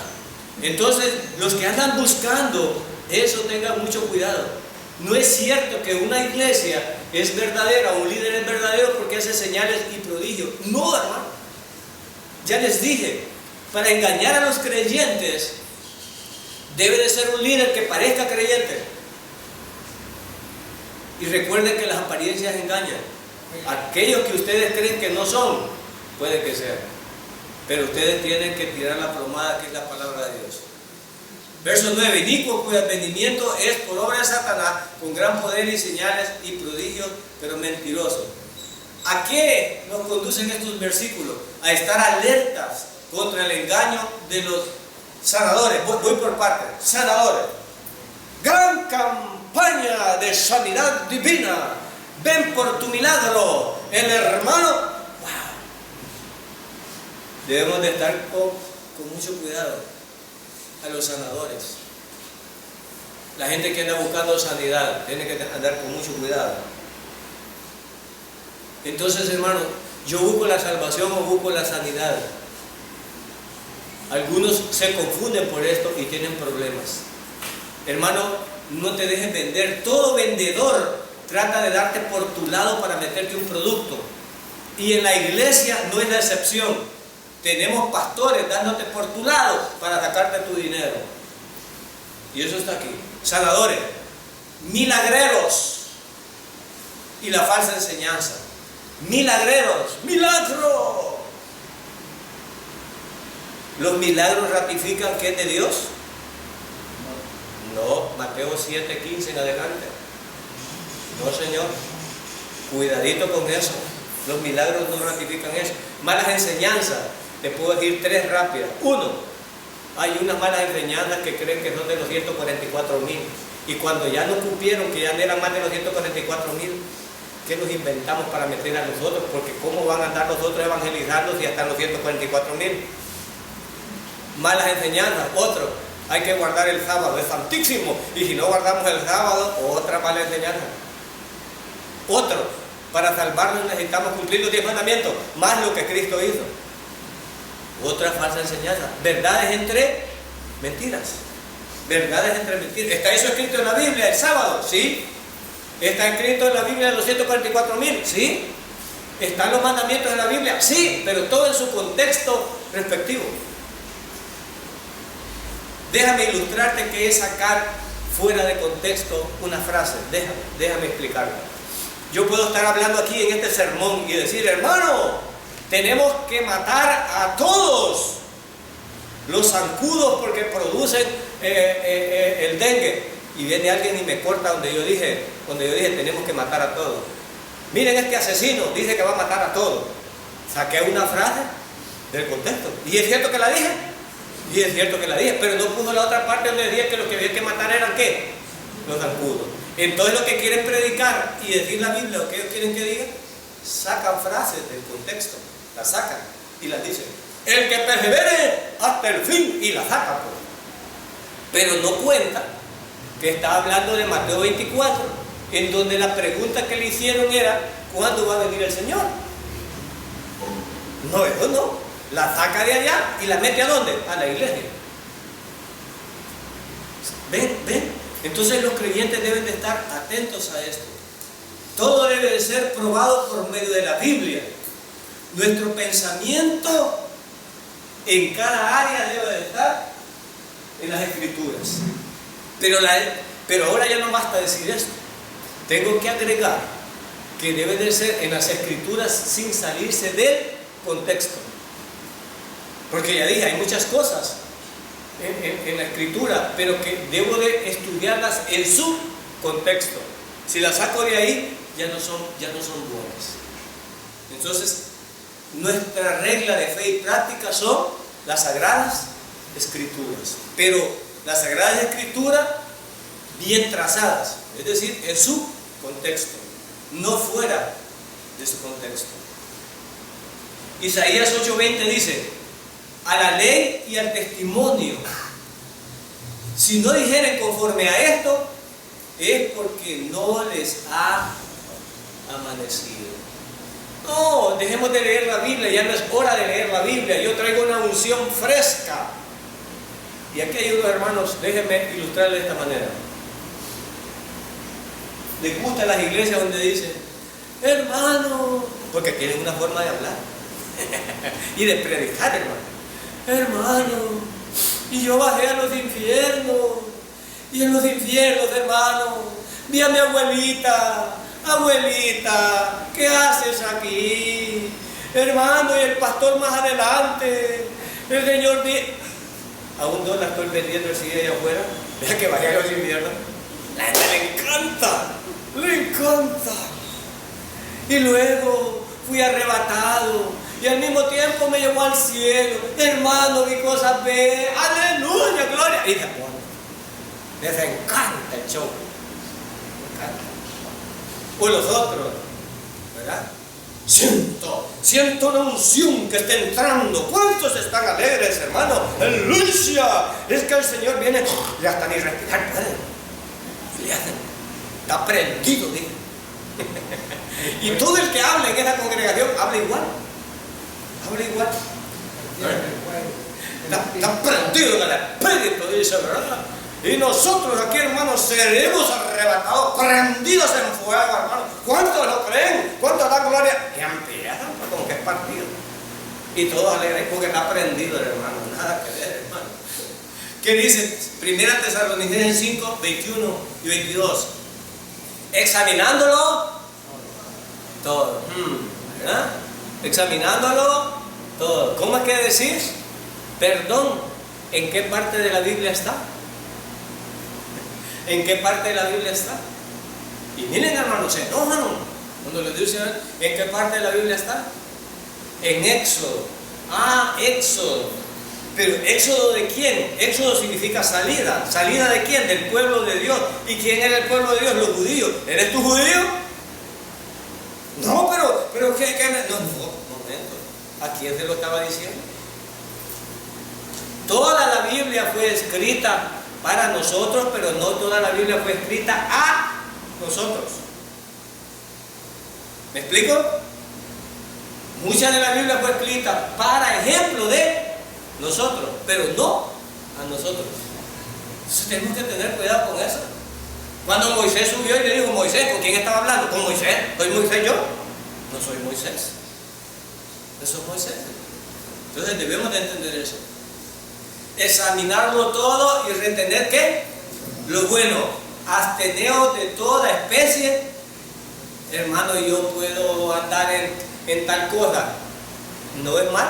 Entonces, los que andan buscando eso, tengan mucho cuidado. No es cierto que una iglesia es verdadera, un líder es verdadero porque hace señales y prodigios. No, hermano. Ya les dije, para engañar a los creyentes, debe de ser un líder que parezca creyente. Y recuerden que las apariencias engañan. Aquellos que ustedes creen que no son, puede que sean. Pero ustedes tienen que tirar la plomada, que es la palabra de Dios. Verso 9. Inicuo cuyo advenimiento es por obra de Satanás, con gran poder y señales y prodigios, pero mentiroso. ¿A qué nos conducen estos versículos? A estar alertas contra el engaño de los sanadores. Voy por partes. Sanadores. Gran campaña de sanidad divina. Ven por tu milagro. El hermano. ¡Wow! Debemos de estar con mucho cuidado a los sanadores. La gente que anda buscando sanidad tiene que andar con mucho cuidado. Entonces, hermano, yo busco la salvación o busco la sanidad. Algunos se confunden por esto y tienen problemas. Hermano, no te dejes vender. Todo vendedor trata de darte por tu lado para meterte un producto. Y en la iglesia no es la excepción. Tenemos pastores dándote por tu lado para sacarte tu dinero. Y eso está aquí. Sanadores, milagreros y la falsa enseñanza. Milagreros, milagro. ¿Los milagros ratifican que es de Dios? No, Mateo 7:15 en adelante. No, Señor. Cuidadito con eso. Los milagros no ratifican eso. Malas enseñanzas. Te puedo decir 3 rápidas. 1. Hay unas malas enseñanzas que creen que son de los 144,000. Y cuando ya no cumplieron, que ya no eran más de los 144,000, ¿qué nos inventamos para meter a nosotros? Porque ¿cómo van a andar nosotros evangelizando si ya están los 144,000? Malas enseñanzas. Otro. Hay que guardar el sábado. Es santísimo. Y si no guardamos el sábado, otra mala enseñanza. Otro. Para salvarnos necesitamos cumplir los 10 mandamientos, más lo que Cristo hizo. Otra falsa enseñanza. Verdades entre mentiras. Verdades entre mentiras. ¿Está eso escrito en la Biblia el sábado? Sí. ¿Está escrito en la Biblia los 144,000? Sí. ¿Están los mandamientos en la Biblia? Sí, pero todo en su contexto respectivo. Déjame ilustrarte qué es sacar fuera de contexto una frase. Déjame explicarlo. Yo puedo estar hablando aquí en este sermón y decir, hermano, tenemos que matar a todos los zancudos porque producen el dengue. Y viene alguien y me corta donde yo dije tenemos que matar a todos. Miren, este asesino dice que va a matar a todos. Saqué una frase del contexto. Y es cierto que la dije. Y es cierto que la dije. Pero no puso la otra parte donde decía que los que había que matar eran ¿qué? Los zancudos. Entonces lo que quieren predicar y decir la Biblia, lo que ellos quieren que diga, sacan frases del contexto. Las sacan y las dicen. El que persevere hasta el fin. Y la sacan. Pues. Pero no cuentan que está hablando de Mateo 24, en donde la pregunta que le hicieron era, ¿cuándo va a venir el Señor? No, eso no. La saca de allá y la mete ¿a dónde? A la iglesia. ¿Ven? Entonces los creyentes deben de estar atentos a esto. Todo debe de ser probado por medio de la Biblia. Nuestro pensamiento en cada área debe de estar en las Escrituras. Pero ahora ya no basta decir esto. Tengo que agregar que debe de ser en las Escrituras sin salirse del contexto. Porque ya dije, hay muchas cosas en la Escritura, pero que debo de estudiarlas en su contexto. Si las saco de ahí, ya no son buenas. Entonces, nuestra regla de fe y práctica son las Sagradas Escrituras. Pero las Sagradas Escrituras bien trazadas, es decir, en su contexto, no fuera de su contexto. Isaías 8:20 dice, a la ley y al testimonio, si no dijeren conforme a esto, es porque no les ha amanecido. No, dejemos de leer la Biblia, ya no es hora de leer la Biblia, yo traigo una unción fresca. Y aquí hay unos hermanos, déjenme ilustrarles de esta manera. Les gustan las iglesias donde dicen, hermano, porque tienen una forma de hablar y de predicar, hermano, y yo bajé a los infiernos, y en los infiernos, hermano, vi a mi abuelita, ¿qué haces aquí? Hermano, y el pastor más adelante, el Señor dice, aún no la estoy vendiendo el CD allá afuera, deja que vaya a los infiernos. La gente le encanta. Y luego fui arrebatado y al mismo tiempo me llevó al cielo. Hermano, vi cosas bellas, aleluya, gloria. Y les encanta el show. Les encanta. O los otros, ¿verdad? Siento una unción que está entrando. ¿Cuántos están alegres, hermano? ¡Aleluya! Es que el Señor viene y hasta ni respirar puede. Y le hacen. Está prendido, dice. Y todo el que habla en esa congregación habla igual. Está prendido en el espíritu, dice, ¿verdad? Y nosotros aquí, hermanos, seremos arrebatados, prendidos en fuego, hermanos. ¿Cuántos lo creen? ¿Cuántos dan gloria? Y empiezan como que es partido. Y todos alegres porque está prendido el hermano. Nada que ver, hermano. ¿Qué dice? 1 Tesalonicenses 5, 21 y 22. Examinándolo todo. ¿Verdad? Examinándolo todo. ¿Cómo es que decís? Perdón. ¿En qué parte de la Biblia está? ¿En qué parte de la Biblia está? Y miren, hermanos, se enojan cuando les dicen, ¿en qué parte de la Biblia está? En Éxodo. Éxodo. Pero ¿Éxodo de quién? Éxodo significa salida. ¿Salida de quién? Del pueblo de Dios. ¿Y quién era el pueblo de Dios? Los judíos. ¿Eres tú judío? No, pero ¿qué? No, momento. ¿A quién se lo estaba diciendo? Toda la Biblia fue escrita para nosotros, pero no toda la Biblia fue escrita a nosotros. ¿Me explico? Mucha de la Biblia fue escrita para ejemplo de nosotros, pero no a nosotros. Entonces tenemos que tener cuidado con eso. Cuando Moisés subió y le dijo, Moisés, ¿con quién estaba hablando? ¿Con Moisés? ¿Soy Moisés yo? No soy Moisés. No soy Moisés. Entonces debemos de entender eso. Examinarlo todo y retener ¿qué? Lo bueno. Absteneos de toda especie hermano, yo puedo andar en tal cosa, no es mal.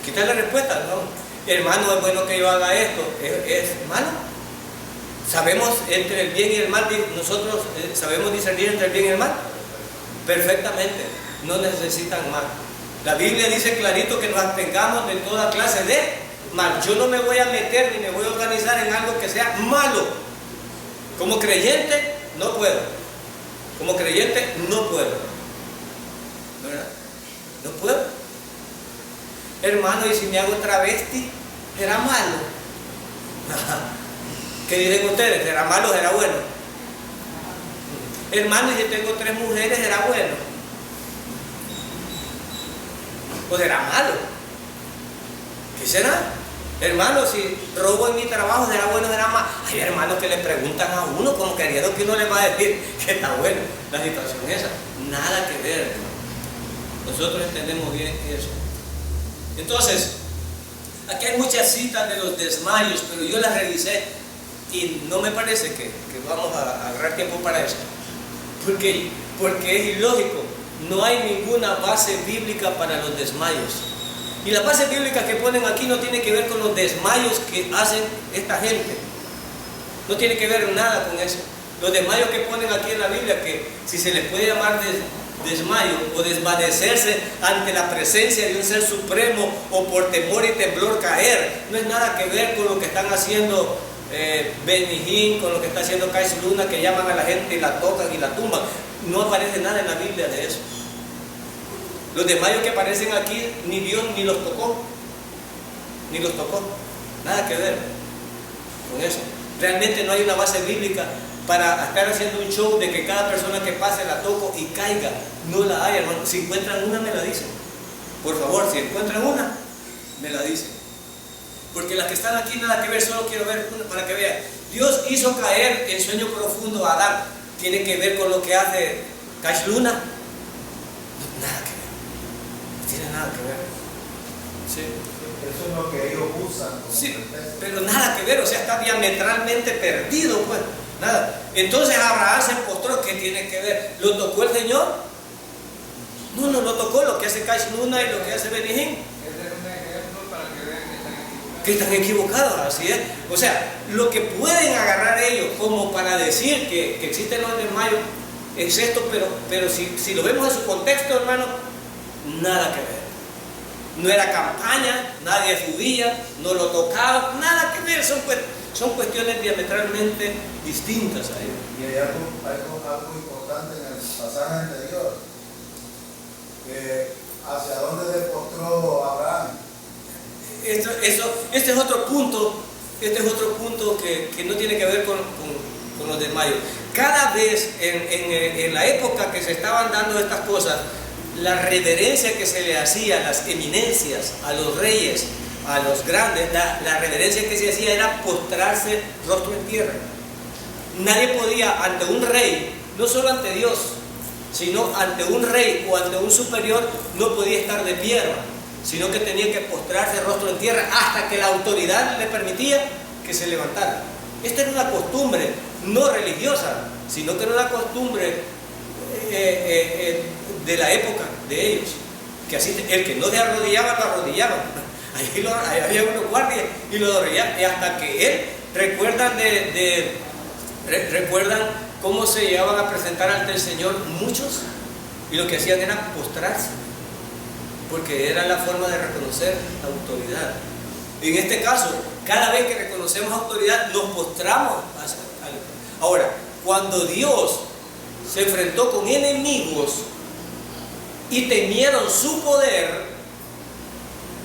Quita la respuesta, no. Hermano, es bueno que yo haga esto, es malo. Sabemos entre el bien y el mal, nosotros sabemos discernir entre el bien y el mal perfectamente, no necesitan mal. La Biblia dice clarito que nos abstengamos de toda clase de mal. Yo no me voy a meter ni me voy a organizar en algo que sea malo. Como creyente no puedo. Como creyente no puedo. ¿Verdad? No puedo. Hermano, y si me hago travesti, ¿será malo? ¿Qué dicen ustedes? ¿Será malo o será bueno? Hermano, y si tengo 3 mujeres, ¿será bueno? ¿O será malo? ¿Qué será? Hermano, si robo en mi trabajo, ¿será bueno o será malo? Hay hermanos que le preguntan a uno como queriendo que uno le va a decir que está bueno. La situación esa, nada que ver, hermano. Nosotros entendemos bien eso. Entonces, aquí hay muchas citas de los desmayos, pero yo las revisé y no me parece que vamos a agarrar tiempo para eso. ¿Por qué? Porque es ilógico. No hay ninguna base bíblica para los desmayos. Y la base bíblica que ponen aquí no tiene que ver con los desmayos que hacen esta gente. No tiene que ver nada con eso. Los desmayos que ponen aquí en la Biblia, que si se les puede llamar desmayo o desvanecerse ante la presencia de un ser supremo o por temor y temblor caer, no es nada que ver con lo que están haciendo Benny Hinn, con lo que está haciendo Kais Luna, que llaman a la gente y la tocan y la tumban. No aparece nada en la Biblia de eso. Los desmayos que aparecen aquí, ni Dios ni los tocó. Ni los tocó. Nada que ver con eso. Realmente no hay una base bíblica para estar haciendo un show de que cada persona que pase la toco y caiga. No la hay, hermano. Si encuentran una, me la dicen. Por favor, si encuentran una, me la dicen. Porque las que están aquí nada que ver, solo quiero ver una para que vean. Dios hizo caer en sueño profundo a Adán. ¿Tiene que ver con lo que hace Kais Luna? Nada que ver. No tiene nada que ver. Sí. Eso es lo que ellos usan. Sí, pero nada que ver, o sea, está diametralmente perdido, pues. Nada. Entonces Abraham se postró. ¿Qué tiene que ver? ¿Lo tocó el Señor? No, no lo tocó. Lo que hace Kais Luna y lo que hace Benny Hinn. Que están equivocados, así es. O sea, lo que pueden agarrar ellos como para decir que existen los desmayos es esto, pero si lo vemos en su contexto, hermano, nada que ver. No era campaña, nadie subía, no lo tocaba, nada que ver, son cuestiones diametralmente distintas a ellos. Y hay algo importante en el pasaje anterior, hacia dónde se postró Abraham. Este es otro punto que no tiene que ver con los desmayos. Cada vez en la época que se estaban dando estas cosas, la reverencia que se le hacía a las eminencias, a los reyes, a los grandes, la reverencia que se hacía era postrarse rostro en tierra. Nadie podía ante un rey, no solo ante Dios, sino ante un rey o ante un superior, no podía estar de pie, sino que tenía que postrarse rostro en tierra hasta que la autoridad le permitía que se levantara. Esta era una costumbre no religiosa, sino que era una costumbre de la época de ellos, que así el que no se arrodillaba, lo arrodillaban. Ahí había unos guardias y lo arrodillaban, y hasta que él, recuerdan cómo se llevaban a presentar ante el Señor muchos, y lo que hacían era postrarse, porque era la forma de reconocer la autoridad. En este caso, cada vez que reconocemos autoridad, nos postramos. Ahora, cuando Dios se enfrentó con enemigos y temieron su poder,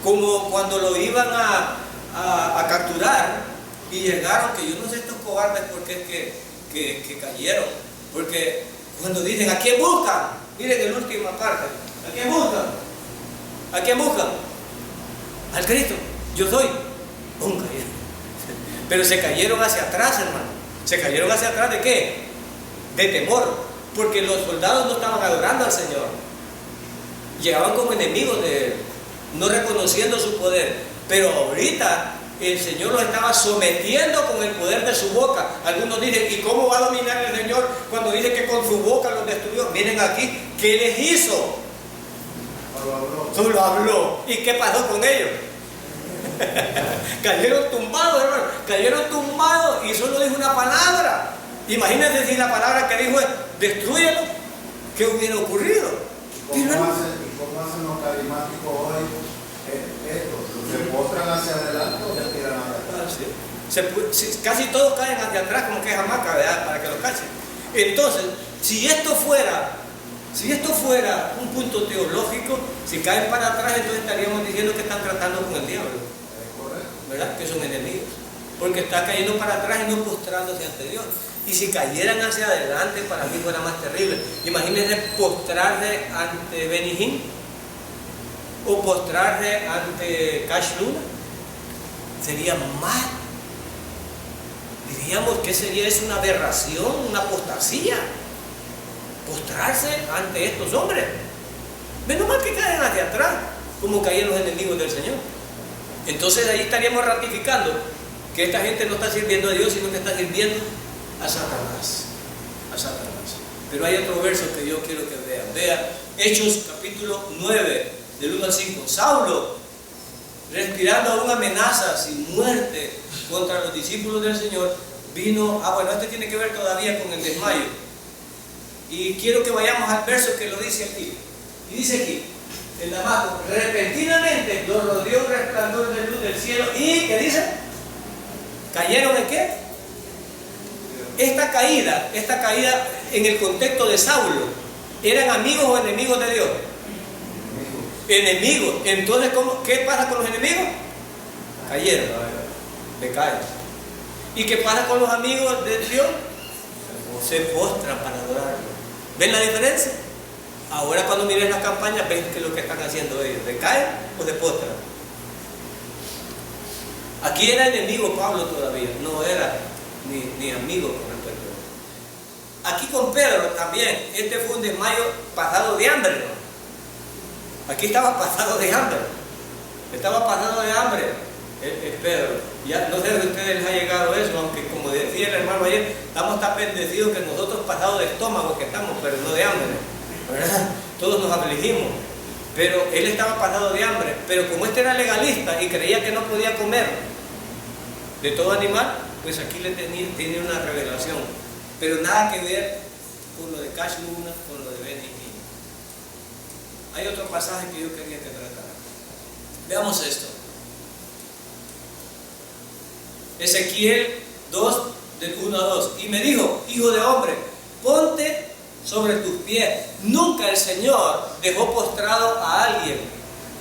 como cuando lo iban a capturar y llegaron, que yo no sé estos cobardes por qué es que cayeron, porque cuando dicen ¿a quién buscan? Miren en la última parte, ¿a quién buscan? ¿A quién buscan? Al Cristo. Yo soy. ¡Pum! Cayeron. Pero se cayeron hacia atrás, hermano. ¿Se cayeron hacia atrás de qué? De temor. Porque los soldados no estaban adorando al Señor. Llegaban como enemigos de Él, no reconociendo su poder. Pero ahorita el Señor los estaba sometiendo con el poder de su boca. Algunos dicen, ¿y cómo va a dominar el Señor cuando dice que con su boca los destruyó? Miren aquí, ¿qué les hizo? Solo habló. ¿Y qué pasó con ellos? Cayeron tumbados, hermano. Cayeron tumbados y solo dijo una palabra. Imagínense si la palabra que dijo es, destrúyelo. ¿Qué hubiera ocurrido? ¿Cómo hacen los carismáticos hoy esto? ¿Se postran hacia adelante o se tiran hacia atrás? Casi todos caen hacia atrás como que es hamaca, ¿verdad? Para que lo cachen. Entonces, si esto fuera un punto teológico, si caen para atrás, entonces estaríamos diciendo que están tratando con el diablo, ¿verdad? Que son enemigos, porque está cayendo para atrás y no postrándose ante Dios. Y si cayeran hacia adelante, para mí fuera más terrible. Imagínense postrarse ante Benny Hinn o postrarse ante Cash Luna. Sería más, diríamos que sería eso, una aberración, una apostasía. Postrarse ante estos hombres. Menos mal que caen hacia atrás, como caían los enemigos del Señor. Entonces ahí estaríamos ratificando que esta gente no está sirviendo a Dios, sino que está sirviendo a Satanás. A Satanás. Pero hay otro verso que yo quiero que vean. Vea Hechos capítulo 9, del 1 al 5. Saulo, respirando aún amenazas y muerte contra los discípulos del Señor, vino. Bueno, este tiene que ver todavía con el desmayo. Y quiero que vayamos al verso que lo dice aquí. Y dice aquí, en Damasco, repentinamente los rodeó un resplandor de luz del cielo. ¿Y qué dice? ¿Cayeron en qué? Esta caída en el contexto de Saulo, ¿eran amigos o enemigos de Dios? Enemigos. Entonces, ¿qué pasa con los enemigos? Cayeron, decaen. ¿Y qué pasa con los amigos de Dios? Se postran para adorarlo. ¿Ven la diferencia? Ahora cuando mires las campañas, ven que lo que están haciendo ellos, ¿decaen o se postran? Aquí era enemigo Pablo todavía, no era ni amigo con respecto a él. Aquí con Pedro también, este fue un desmayo pasado de hambre, ¿no? Aquí estaba pasado de hambre. Estaba pasado de hambre el Pedro. Ya no sé si a ustedes les ha llegado eso, aunque como decía el hermano ayer, estamos tan bendecidos que nosotros pasados de estómago que estamos, pero no de hambre, ¿verdad? Todos nos afligimos. Pero él estaba pasado de hambre. Pero como este era legalista y creía que no podía comer de todo animal, pues aquí tiene una revelación. Pero nada que ver con lo de Cash Luna, con lo de Benny Hinn. Hay otro pasaje que yo quería que tratara. Veamos esto. Ezequiel 2, del 1 a 2. Y me dijo, hijo de hombre, ponte sobre tus pies. Nunca el Señor dejó postrado a alguien.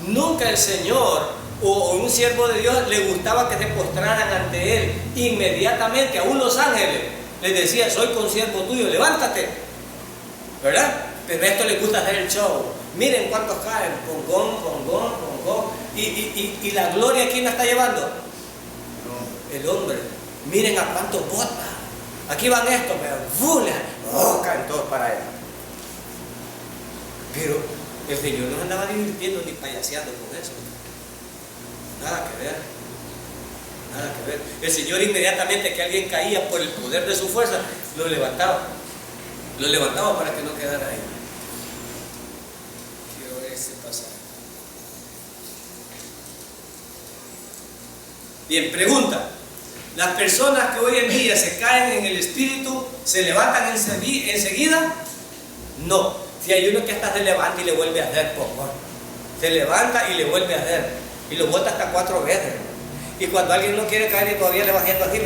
Nunca el Señor o un siervo de Dios le gustaba que se postraran ante Él. Inmediatamente, aún los ángeles les decía, soy consiervo tuyo, levántate. ¿Verdad? Pero a esto les gusta hacer el show. Miren cuántos caen, pongón. Y la gloria, ¿quién la está llevando? El hombre. Miren a cuántos botas. Aquí van estos, pero caen todos para allá. Pero el Señor no andaba divirtiendo ni payaseando con eso. Nada que ver. Nada que ver. El Señor inmediatamente que alguien caía por el poder de su fuerza, lo levantaba. Lo levantaba para que no quedara ahí. Quiero ver ese pasaje. Bien, pregunta. ¿Las personas que hoy en día se caen en el espíritu se levantan enseguida? No. Si hay uno que hasta se levanta y le vuelve a hacer poco. Se levanta y le vuelve a hacer. Y lo bota hasta 4 veces. Y cuando alguien no quiere caer y todavía le va haciendo así,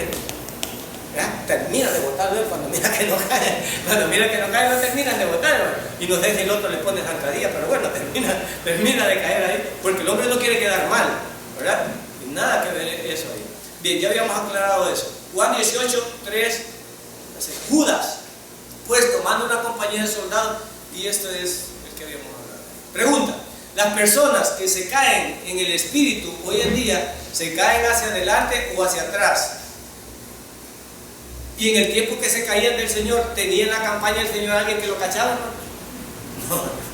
termina de botarlo cuando mira que no cae. Cuando mira que no cae, no terminan de botarlo. Y no sé si el otro le pone zancadilla, pero bueno, termina de caer ahí. Porque el hombre no quiere quedar mal, ¿verdad? Y nada que ver eso ahí. Bien, ya habíamos aclarado eso. Juan 18, 3. Judas, pues tomando una compañía de soldados, y esto es el que habíamos hablado. Pregunta. Las personas que se caen en el espíritu hoy en día, ¿se caen hacia adelante o hacia atrás? Y en el tiempo que se caían del Señor, ¿tenía en la campaña del Señor alguien que lo cachaba?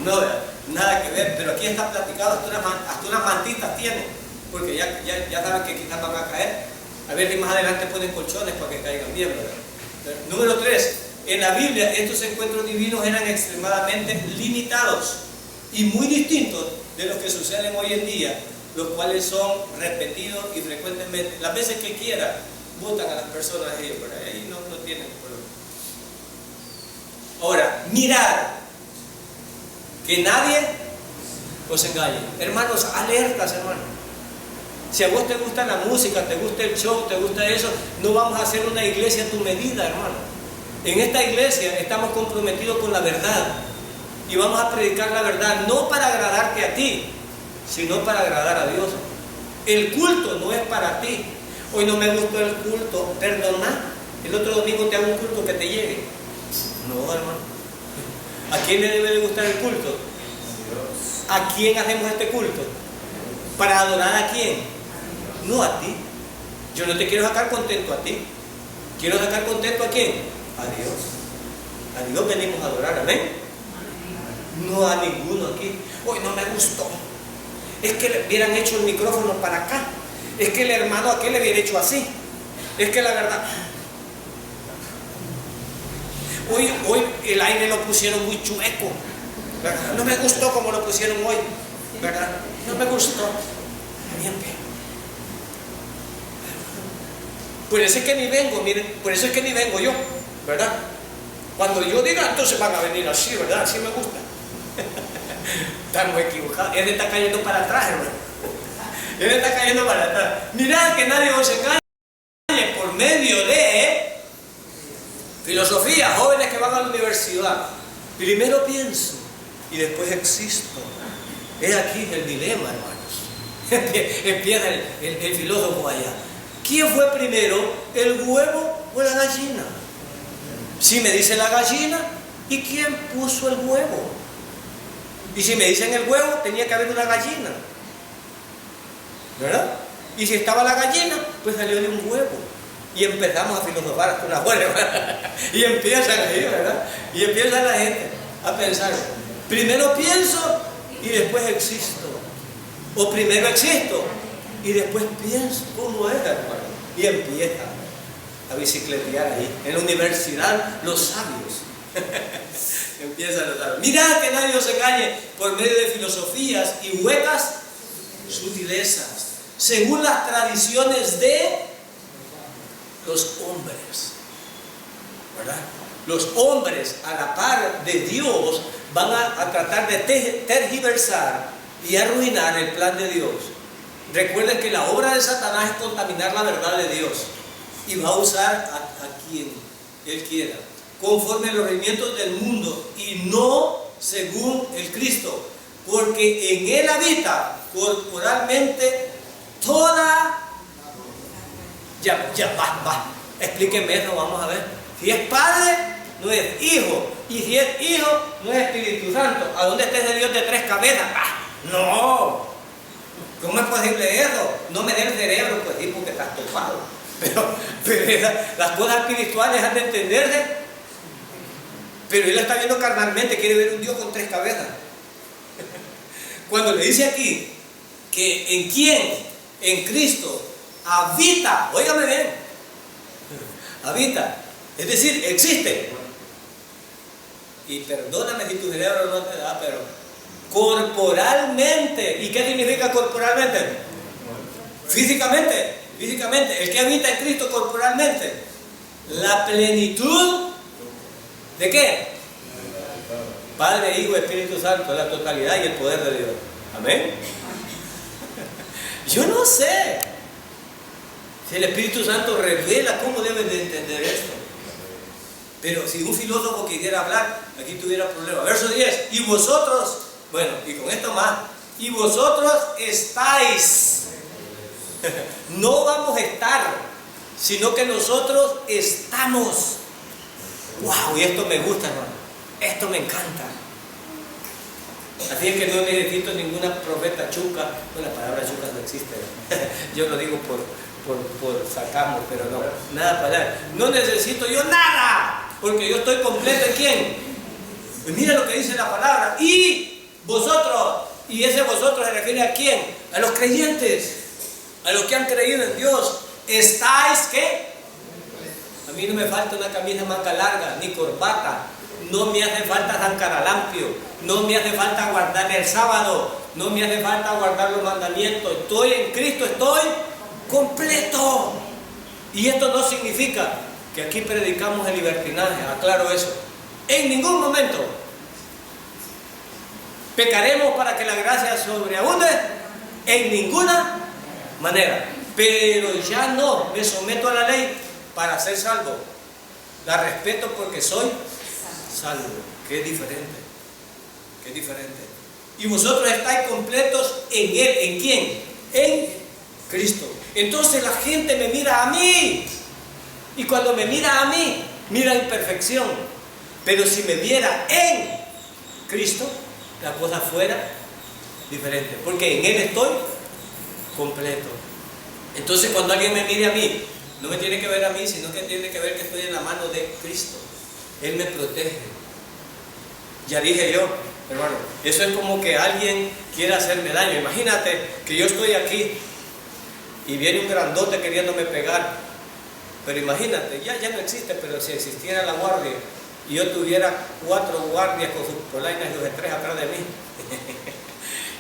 No, nada que ver. Pero aquí está platicado, hasta unas mantitas tiene. porque ya saben que quizás van a caer. A ver si más adelante ponen colchones para que caigan bien, ¿verdad? Número 3. En la Biblia estos encuentros divinos eran extremadamente limitados y muy distintos de los que suceden hoy en día, los cuales son repetidos y frecuentemente, las veces que quieran, votan a las personas ellos, pero ahí no tienen problema. Ahora, mirar que nadie os engañe. Hermanos, alertas, hermanos. Si a vos te gusta la música, te gusta el show, te gusta eso, no vamos a hacer una iglesia a tu medida, hermano. En esta iglesia estamos comprometidos con la verdad y vamos a predicar la verdad, no para agradarte a ti, sino para agradar a Dios. El culto no es para ti. Hoy no me gustó el culto, perdona, el otro domingo te hago un culto que te llegue. No, hermano. ¿A quién le debe de gustar el culto? ¿A quién hacemos este culto? ¿Para adorar a quién? No a ti. Yo no te quiero sacar contento a ti. Quiero sacar contento a quién? A Dios. A Dios venimos a adorar, amén. No a ninguno aquí. Hoy no me gustó. Es que le hubieran hecho el micrófono para acá. Es que el hermano aquel le hubiera hecho así. Es que la verdad, hoy el aire lo pusieron muy chueco, ¿verdad? No me gustó como lo pusieron hoy, ¿verdad? No me gustó. Bien. Por eso es que ni vengo, miren, por eso es que ni vengo yo, ¿verdad? Cuando yo diga, entonces van a venir así, ¿verdad? Así me gusta. Estamos equivocados. Él está cayendo para atrás, hermano. Él está cayendo para atrás. Mirad que nadie os engañe por medio de filosofía. Jóvenes que van a la universidad. Primero pienso y después existo. Es aquí el dilema, hermanos. Empieza el filósofo allá. ¿Quién fue primero, el huevo o la gallina? Si me dice la gallina, ¿y quién puso el huevo? Y si me dicen el huevo, tenía que haber una gallina, ¿verdad? Y si estaba la gallina, pues salió de un huevo. Y empezamos a filosofar hasta una hora. Y empiezan ahí, ¿verdad? Y empieza la gente a pensar, primero pienso y después existo. O primero existo y después pienso. ¿Cómo es, hermano? Y empieza a bicicletear ahí. En la universidad, los sabios. Empiezan a notar. Mirad que nadie os engañe por medio de filosofías y huecas sutilezas, según las tradiciones de los hombres, ¿verdad? Los hombres, a la par de Dios, van a tratar de tergiversar y arruinar el plan de Dios. Recuerden que la obra de Satanás es contaminar la verdad de Dios y va a usar a quien él quiera, conforme a los regimientos del mundo y no según el Cristo, porque en él habita corporalmente toda... Ya va, explíquenme eso, vamos a ver. Si es Padre, no es Hijo, y si es Hijo, no es Espíritu Santo. ¿A dónde está ese Dios de 3 cabezas? No, ¿cómo es posible eso? No me dé el cerebro, pues sí, porque estás topado. Pero las cosas espirituales han de entenderse. Pero él está viendo carnalmente, quiere ver un Dios con 3 cabezas. Cuando le dice aquí que en quién, en Cristo, habita, óigame bien, habita, es decir, existe. Y perdóname si tu cerebro no te da, pero corporalmente. ¿Y qué significa corporalmente? Físicamente, el que habita en Cristo corporalmente, la plenitud ¿de qué? Padre, Hijo, Espíritu Santo, la totalidad y el poder de Dios. Amén. Yo no sé si el Espíritu Santo revela cómo deben de entender esto. Pero si un filósofo quisiera hablar, aquí tuviera problema. Verso 10. Y vosotros, bueno, y con esto más, y vosotros estáis. No vamos a estar, sino que nosotros estamos. ¡Wow! Y esto me gusta, hermano. Esto me encanta. Así es que no necesito ninguna profeta chuca. Bueno, la palabra chuca no existe. Yo lo digo por sacamos, pero no. Nada para allá. No necesito yo nada. Porque yo estoy completo en quién. Pues mira lo que dice la palabra. Y vosotros. Y ese vosotros se refiere a quién. A los creyentes. a los que han creído en Dios, estáis ¿qué? A mí no me falta una camisa manga larga, ni corbata, no me hace falta zancaralampios, no me hace falta guardar el sábado, no me hace falta guardar los mandamientos. Estoy en Cristo, estoy completo. Y esto no significa que aquí predicamos el libertinaje, aclaro eso. En ningún momento pecaremos para que la gracia sobreabunde, en ninguna manera. Pero ya no me someto a la ley para ser salvo. La respeto porque soy salvo. Qué diferente. Qué diferente. Y vosotros estáis completos en Él. ¿En quién? En Cristo. Entonces la gente me mira a mí. Y cuando me mira a mí, mira imperfección. Pero si me viera en Cristo, la cosa fuera diferente. Porque en Él estoy completo. Entonces cuando alguien me mire a mí, no me tiene que ver a mí, sino que tiene que ver que estoy en la mano de Cristo. Él me protege. Ya dije yo, hermano, eso es como que alguien quiera hacerme daño. Imagínate que yo estoy aquí y viene un grandote queriéndome pegar. Pero imagínate, ya no existe, pero si existiera la guardia y yo tuviera 4 guardias con sus polainas y los 3 atrás de mí.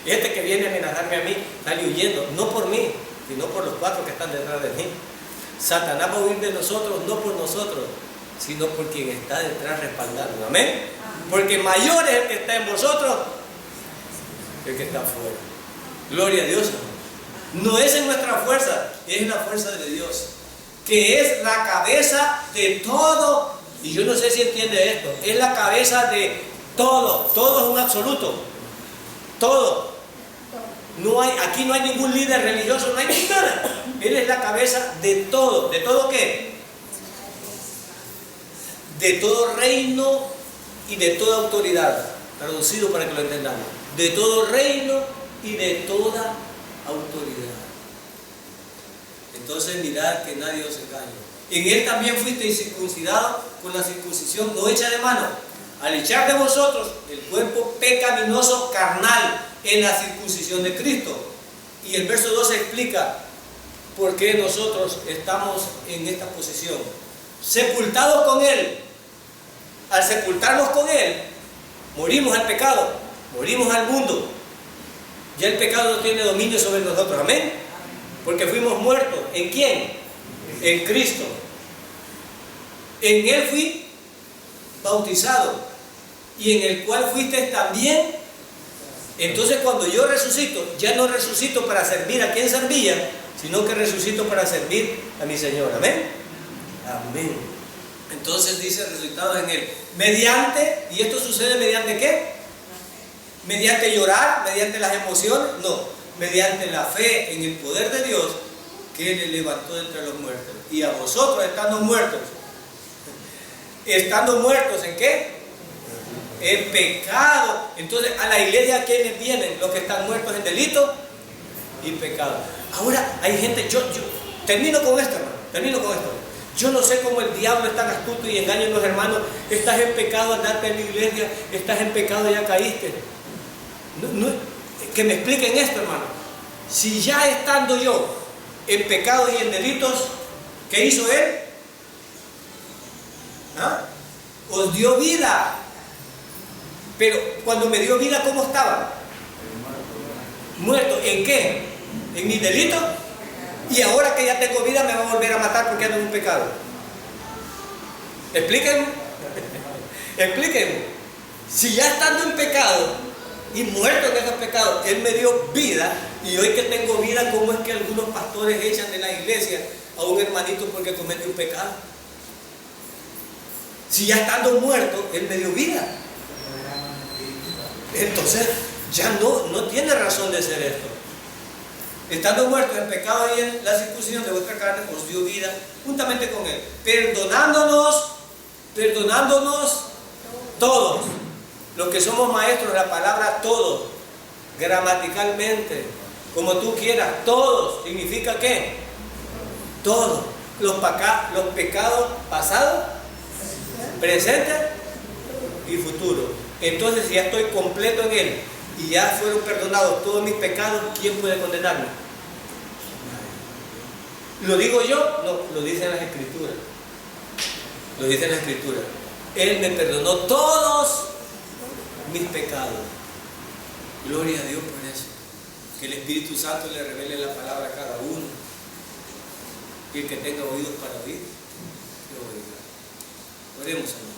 Y este que viene a amenazarme a mí, sale huyendo, no por mí, sino por los 4 que están detrás de mí. Satanás va a huir de nosotros, no por nosotros, sino por quien está detrás respaldando. Amén. Porque mayor es el que está en vosotros que el que está afuera. Gloria a Dios. No es en nuestra fuerza, es en la fuerza de Dios, que es la cabeza de todo. Y yo no sé si entiende esto. Es la cabeza de todo. Todo es un absoluto. Todo. No hay, aquí no hay ningún líder religioso, no hay nada. Él es la cabeza de todo. ¿De todo qué? De todo reino y de toda autoridad. Traducido para que lo entendamos. De todo reino y de toda autoridad. Entonces mirad que nadie os engañe. En Él también fuisteis circuncidados con la circuncisión no hecha de mano, al echar de vosotros el cuerpo pecaminoso carnal en la circuncisión de Cristo. Y el verso 12 explica por qué nosotros estamos en esta posición. Sepultados con Él. Al sepultarnos con Él, morimos al pecado, morimos al mundo. Ya el pecado no tiene dominio sobre nosotros. Amén. Porque fuimos muertos. ¿En quién? En Cristo. En Él fui bautizado y en el cual fuiste también. Entonces cuando yo resucito, ya no resucito para servir a quien servía, sino que resucito para servir a mi Señor. Amén. Amén. Entonces dice resucitado en Él. Mediante, ¿y esto sucede mediante qué? Mediante llorar, mediante las emociones, no, mediante la fe en el poder de Dios que Él le levantó de entre los muertos. Y a vosotros estando muertos ¿en qué? En pecado. Entonces a la iglesia, ¿quiénes vienen? Los que están muertos en delito y pecado. Ahora hay gente, yo termino con esto, hermano, termino con esto. Yo no sé cómo el diablo es tan astuto y engaña a los hermanos. Estás en pecado, andate en la iglesia, estás en pecado, ya caíste. Que me expliquen esto, hermano. Si ya estando yo en pecados y en delitos, ¿qué hizo Él? ¿Ah? Os dio vida. Pero cuando me dio vida, ¿cómo estaba? Muerto. ¿En qué? ¿En mi delito? Y ahora que ya tengo vida me va a volver a matar porque ando en un pecado. Explíquenme. Explíquenme. Si ya estando en pecado y muerto en esos pecados, Él me dio vida, y hoy que tengo vida, ¿cómo es que algunos pastores echan de la iglesia a un hermanito porque comete un pecado? Si ya estando muerto, Él me dio vida. Entonces ya no tiene razón de ser esto. Estando muertos en pecado y en la circuncisión de vuestra carne, os dio vida juntamente con Él, perdonándonos todos. Los que somos maestros, la palabra todos, gramaticalmente, como tú quieras, todos, ¿significa qué? Todos. Los pecados pasados, presentes y futuros. Entonces, si ya estoy completo en Él y ya fueron perdonados todos mis pecados, ¿quién puede condenarme? ¿Lo digo yo? No, lo dicen las Escrituras. Lo dicen las Escrituras. Él me perdonó todos mis pecados. Gloria a Dios por eso. Que el Espíritu Santo le revele la palabra a cada uno. Y el que tenga oídos para oír, que oiga. Oremos a Dios.